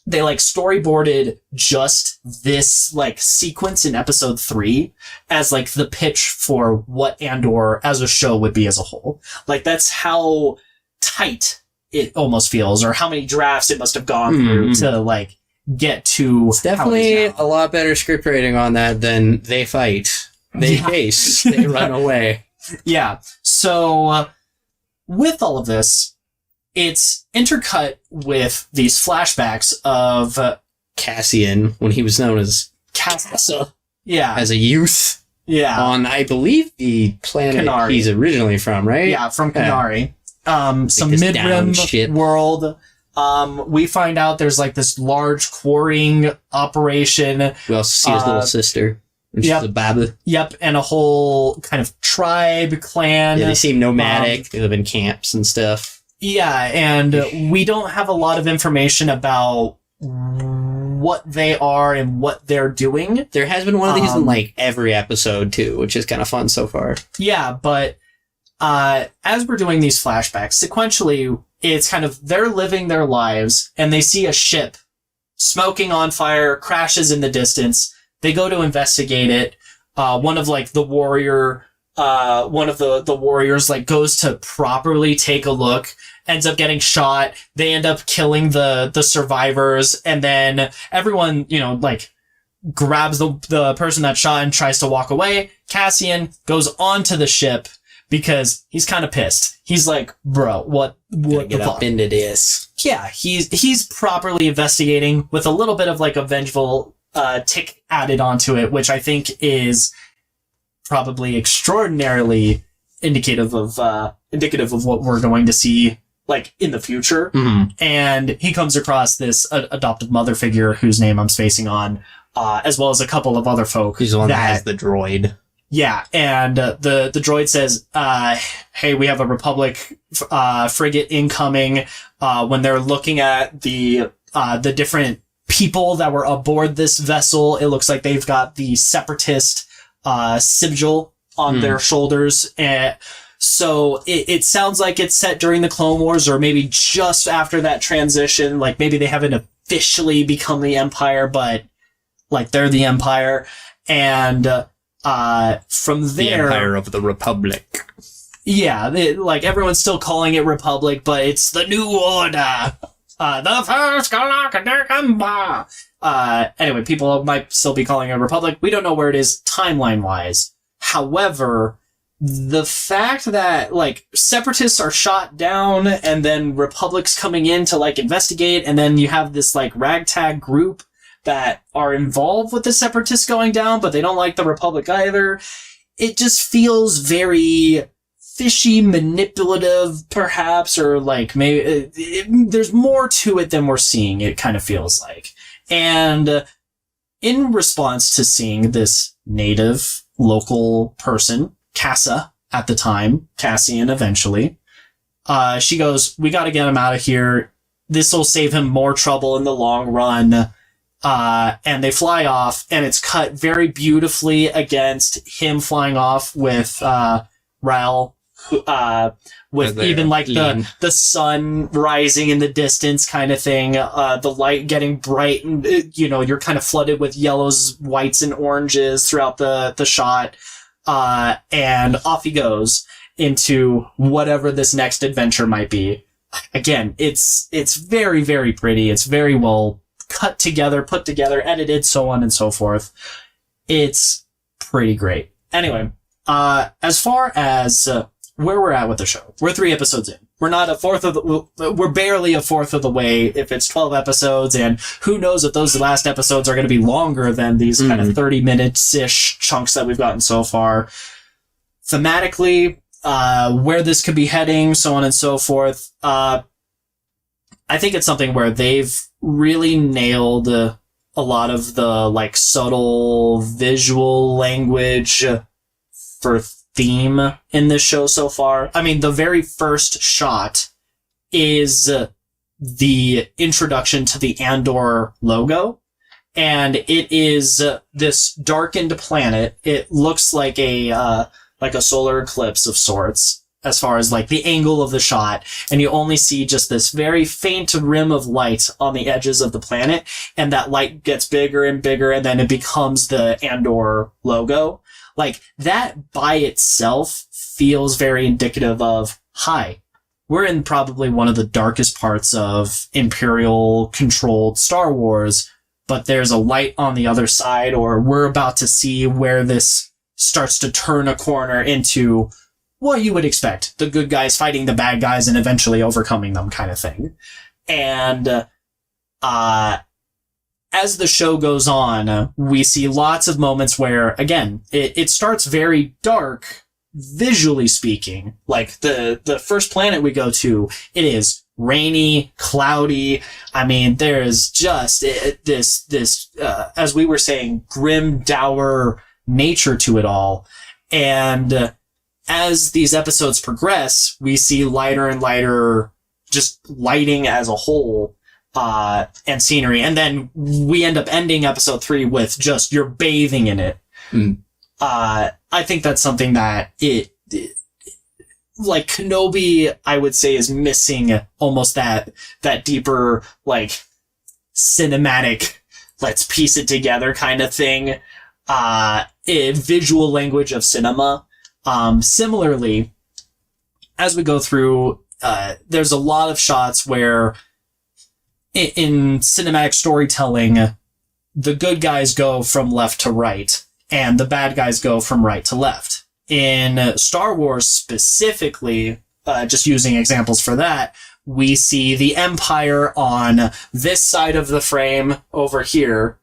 they like storyboarded just this like sequence in episode 3 as like the pitch for what Andor as a show would be as a whole. Like that's how tight it almost feels, or how many drafts it must have gone through to like get to. It's definitely a lot better script rating on that than they fight, they chase, they run away. Yeah. So with all of this, it's intercut with these flashbacks of Cassian when he was known as Cassa. Yeah. As a youth. Yeah. On, I believe, the planet Kenari. He's originally from, right? Yeah, from Kenari. Some this mid-rim shit. world. We find out there's like this large quarrying operation. We also see his little sister, which is a Baba. Yep, and a whole kind of tribe, clan. Yeah, they seem nomadic. They live in camps and stuff. Yeah, and we don't have a lot of information about what they are and what they're doing. There has been one of these in like every episode too, which is kind of fun so far. Yeah, but as we're doing these flashbacks, sequentially, it's kind of they're living their lives and they see a ship smoking on fire, crashes in the distance. They go to investigate it. One of like the warrior, one of the warriors like goes to properly take a look, ends up getting shot. They end up killing the survivors, and then everyone, you know, like grabs the person that shot and tries to walk away. Cassian goes onto the ship because he's kind of pissed. He's like, bro, what get the up fuck? into this. Yeah, he's properly investigating with a little bit of like a vengeful tick added onto it, which I think is probably extraordinarily indicative of what we're going to see like in the future. Mm-hmm. And he comes across this adoptive mother figure whose name I'm spacing on, as well as a couple of other folk. He's the one that has the droid. Yeah, and the droid says, hey, we have a Republic frigate incoming. When they're looking at the different people that were aboard this vessel, it looks like they've got the separatist sigil on their shoulders. So it sounds like it's set during the Clone Wars, or maybe just after that transition. Like maybe they haven't officially become the Empire, but like they're the Empire. And from there, the Empire of the Republic. Yeah, like everyone's still calling it Republic, but it's the New Order. The First Galactic Empire. Anyway, people might still be calling it Republic. We don't know where it is timeline-wise. However, the fact that, like, separatists are shot down and then Republic's coming in to, like, investigate, and then you have this, like, ragtag group that are involved with the separatists going down, but they don't like the Republic either. It just feels very fishy, manipulative, perhaps, or like maybe there's more to it than we're seeing, it kind of feels like. And in response to seeing this native local person, Cassa at the time, Cassian eventually, she goes, we gotta get him out of here. This will save him more trouble in the long run. And they fly off, and it's cut very beautifully against him flying off with Ral, with even like the sun rising in the distance kind of thing, the light getting bright, and you know, you're kind of flooded with yellows, whites, and oranges throughout the shot. and off he goes into whatever this next adventure might be. Again, it's very, very pretty. It's very well cut together, put together, edited, so on and so forth. It's pretty great. Anyway, as far as where we're at with the show, we're 3 episodes in. We're barely a fourth of the way if it's 12 episodes, and who knows if those last episodes are going to be longer than these kind of 30 minutes-ish chunks that we've gotten so far. Thematically, where this could be heading, so on and so forth. I think it's something where they've really nailed a lot of the like subtle visual language for theme in this show so far. I mean, the very first shot is the introduction to the Andor logo, and it is this darkened planet. It looks like a solar eclipse of sorts as far as like the angle of the shot, and you only see just this very faint rim of light on the edges of the planet, and that light gets bigger and bigger, and then it becomes the Andor logo. Like, that by itself feels very indicative of, hi, we're in probably one of the darkest parts of Imperial-controlled Star Wars, but there's a light on the other side, or we're about to see where this starts to turn a corner into what you would expect. The good guys fighting the bad guys and eventually overcoming them kind of thing. And, as the show goes on, we see lots of moments where, again, it starts very dark, visually speaking. Like, the first planet we go to, it is rainy, cloudy. I mean, there's just this, as we were saying, grim, dour nature to it all. And as these episodes progress, we see lighter and lighter, just lighting as a whole, and scenery. And then we end up ending episode 3 with just, you're bathing in it. I think that's something that like Kenobi, I would say, is missing almost that deeper, like, cinematic, let's piece it together kind of thing. Visual language of cinema. Similarly, as we go through, there's a lot of shots where in cinematic storytelling, the good guys go from left to right, and the bad guys go from right to left. In Star Wars specifically, just using examples for that, we see the Empire on this side of the frame over here.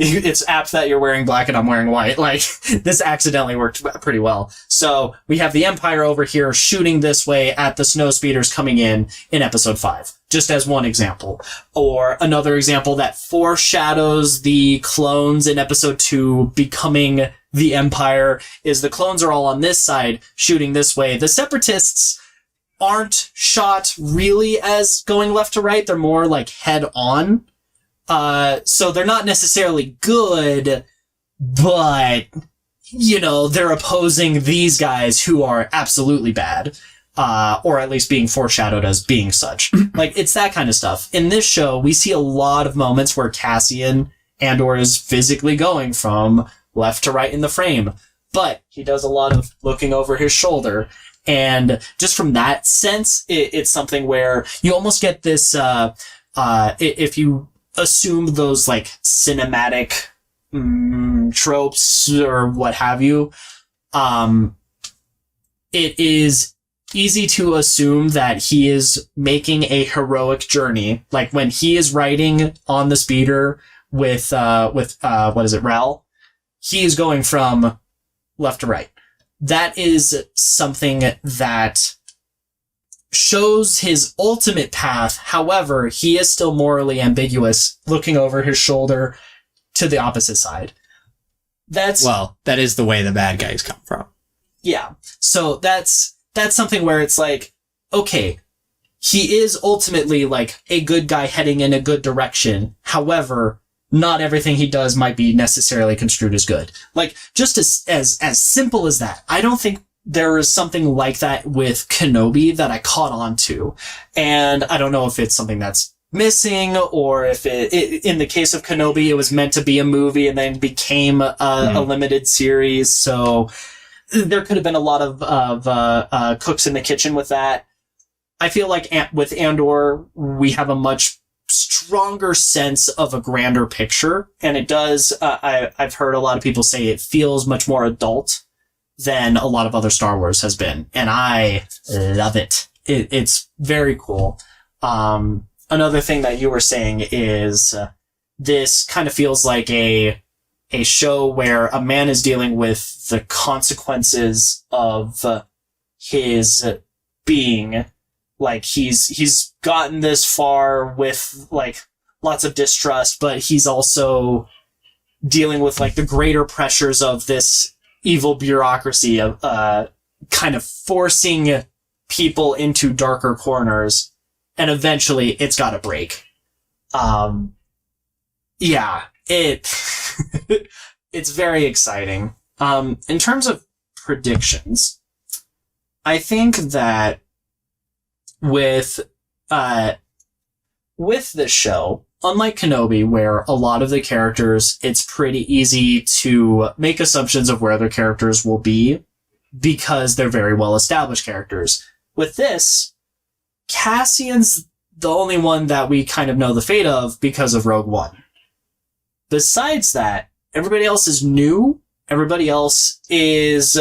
It's apt that you're wearing black and I'm wearing white. Like, this accidentally worked pretty well. So we have the Empire over here shooting this way at the snowspeeders coming in episode 5. Just as one example. Or another example that foreshadows the clones in episode 2 becoming the Empire is the clones are all on this side shooting this way. The Separatists aren't shot really as going left to right. They're more like head on. So they're not necessarily good, but, you know, they're opposing these guys who are absolutely bad, or at least being foreshadowed as being such. Like, it's that kind of stuff. In this show, we see a lot of moments where Cassian Andor is physically going from left to right in the frame, but he does a lot of looking over his shoulder. And just from that sense, it's something where you almost get this, if you assume those like cinematic tropes or what have you, it is easy to assume that he is making a heroic journey. Like when he is riding on the speeder with what is it, Ral? He is going from left to right. That is something that shows his ultimate path. However, he is still morally ambiguous, looking over his shoulder to the opposite side. That is the way the bad guys come from. Yeah. So that's something where it's like, okay, he is ultimately like a good guy heading in a good direction. However, not everything he does might be necessarily construed as good. Like, just as simple as that. I don't think there is something like that with Kenobi that I caught on to. And I don't know if it's something that's missing or if it in the case of Kenobi, it was meant to be a movie and then became a limited series. So there could have been a lot of cooks in the kitchen with that. I feel like with Andor, we have a much stronger sense of a grander picture, and it does. I've heard a lot of people say it feels much more adult than a lot of other Star Wars has been, and I love it. It's very cool. Another thing that you were saying is this kind of feels like a show where a man is dealing with the consequences of his being. Like, he's gotten this far with, like, lots of distrust, but he's also dealing with, like, the greater pressures of this evil bureaucracy of, kind of forcing people into darker corners, and eventually it's gotta break. Yeah, it's very exciting. In terms of predictions, I think that with this show, unlike Kenobi, where a lot of the characters, it's pretty easy to make assumptions of where their characters will be because they're very well established characters. With this, Cassian's the only one that we kind of know the fate of because of Rogue One. Besides that, everybody else is new. Everybody else is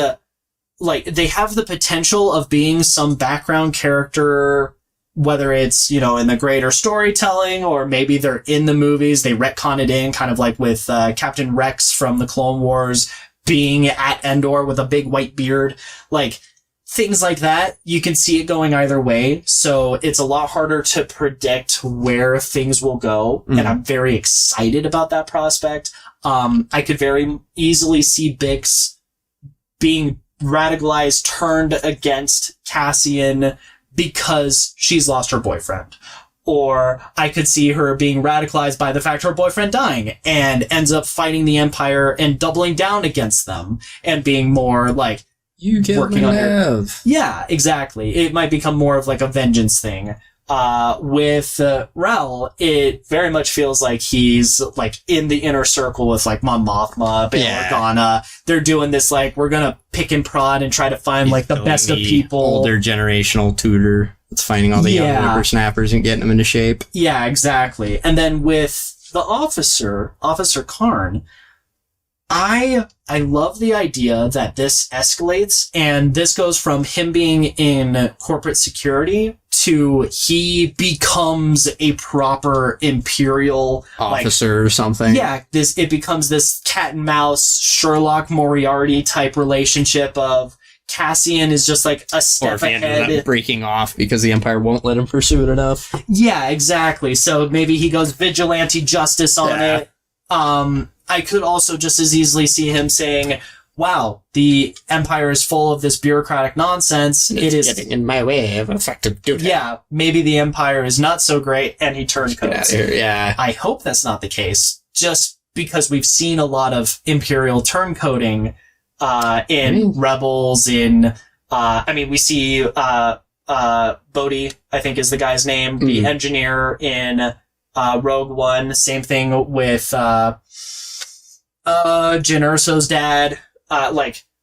like, they have the potential of being some background character, whether it's, you know, in the greater storytelling, or maybe they're in the movies, they retcon it in, kind of like with Captain Rex from the Clone Wars being at Andor with a big white beard. Like, things like that, you can see it going either way, so it's a lot harder to predict where things will go, and I'm very excited about that prospect. I could very easily see Bix being radicalized, turned against Cassian because she's lost her boyfriend. Or I could see her being radicalized by the fact her boyfriend dying and ends up fighting the Empire and doubling down against them and being more like, you working on her. Yeah, exactly. It might become more of like a vengeance thing. With Raul, it very much feels like he's like in the inner circle with like Mon Mothma, Bail Organa. They're doing this like, we're gonna pick and prod and try to find like the best of people. Older generational tutor that's finding all the young whippersnappers and getting them into shape. Yeah, exactly. And then with the Officer Karn, I love the idea that this escalates, and this goes from him being in corporate security to he becomes a proper Imperial officer or something. Yeah, it becomes this cat and mouse Sherlock Moriarty type relationship of Cassian is just like a step ahead. Breaking off because the Empire won't let him pursue it enough. Yeah, exactly. So maybe he goes vigilante justice on it. I could also just as easily see him saying, wow, the Empire is full of this bureaucratic nonsense. It is getting in my way of effective duty. Yeah, maybe the Empire is not so great, and he turncoats. Yeah. I hope that's not the case, just because we've seen a lot of Imperial turncoating in Rebels, we see Bodhi, I think is the guy's name, the engineer in Rogue One. Same thing with Jyn Erso's dad.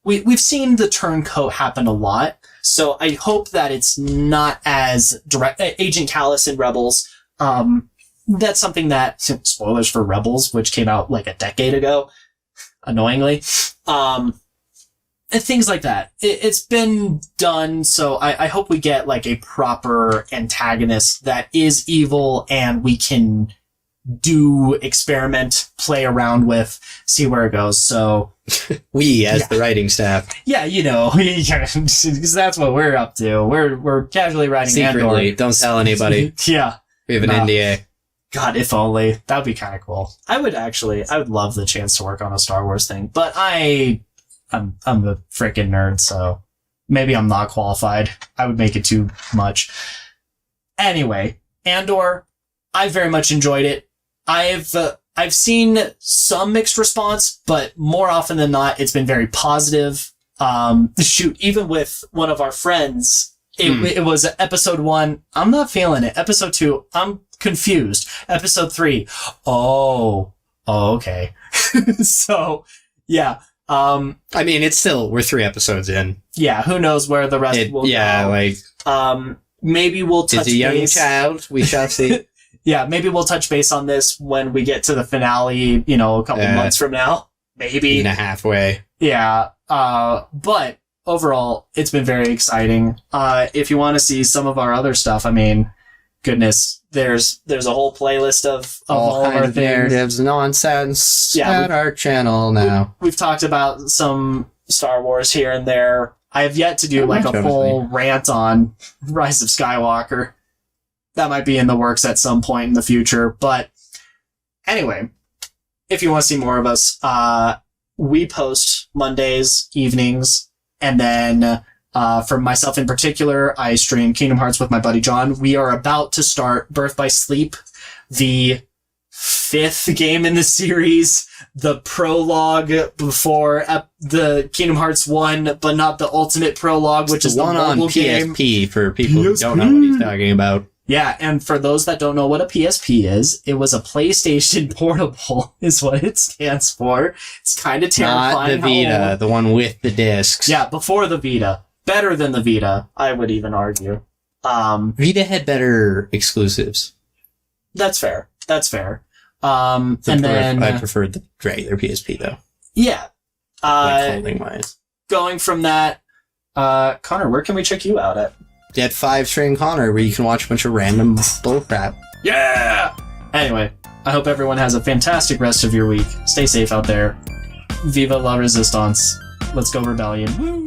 We've seen the turncoat happen a lot, so I hope that it's not as direct. Agent Callus in Rebels, that's something that, spoilers for Rebels, which came out like a decade ago, annoyingly, and things like that. It's been done, so I hope we get like a proper antagonist that is evil and we can experiment, play around with, see where it goes. So we as the writing staff, because that's what we're up to. We're casually writing secretly. Andor. Don't tell anybody. Yeah, we have an NDA. God, if only. That'd be kind of cool. I would love the chance to work on a Star Wars thing, but I'm a freaking nerd, so maybe I'm not qualified. I would make it too much. Anyway, Andor, I very much enjoyed it. I've seen some mixed response, but more often than not, it's been very positive. Even with one of our friends, it was episode 1. I'm not feeling it. Episode 2, I'm confused. Episode 3, okay. So, yeah. I mean, it's still, we're 3 episodes in. Yeah, who knows where the rest will go. Maybe we'll touch base. It's a young child. We shall see. Yeah, maybe we'll touch base on this when we get to the finale, a couple months from now. Maybe. In a halfway. Yeah. But overall, it's been very exciting. If you want to see some of our other stuff, I mean, goodness, there's a whole playlist of all of our things. Narratives, nonsense at our channel now. We've talked about some Star Wars here and there. I have yet to do a full rant on Rise of Skywalker. That might be in the works at some point in the future. But anyway, if you want to see more of us, we post Mondays evenings. And then for myself in particular, I stream Kingdom Hearts with my buddy John. We are about to start Birth by Sleep, the 5th game in the series, the prologue before the Kingdom Hearts 1, but not the ultimate prologue, which is the one on PSP for people who don't know what he's talking about. Yeah, and for those that don't know what a PSP is, it was a PlayStation Portable, is what it stands for. It's kind of terrifying. Not the Vita, the one with the discs. Yeah, before the Vita. Better than the Vita, I would even argue. Vita had better exclusives. That's fair. I preferred the regular PSP, though. Yeah. Clothing-wise. Going from that, Connor, where can we check you out at? At 5 String Connor, where you can watch a bunch of random bullcrap. Yeah! Anyway, I hope everyone has a fantastic rest of your week. Stay safe out there. Viva la Resistance. Let's go Rebellion. Woo!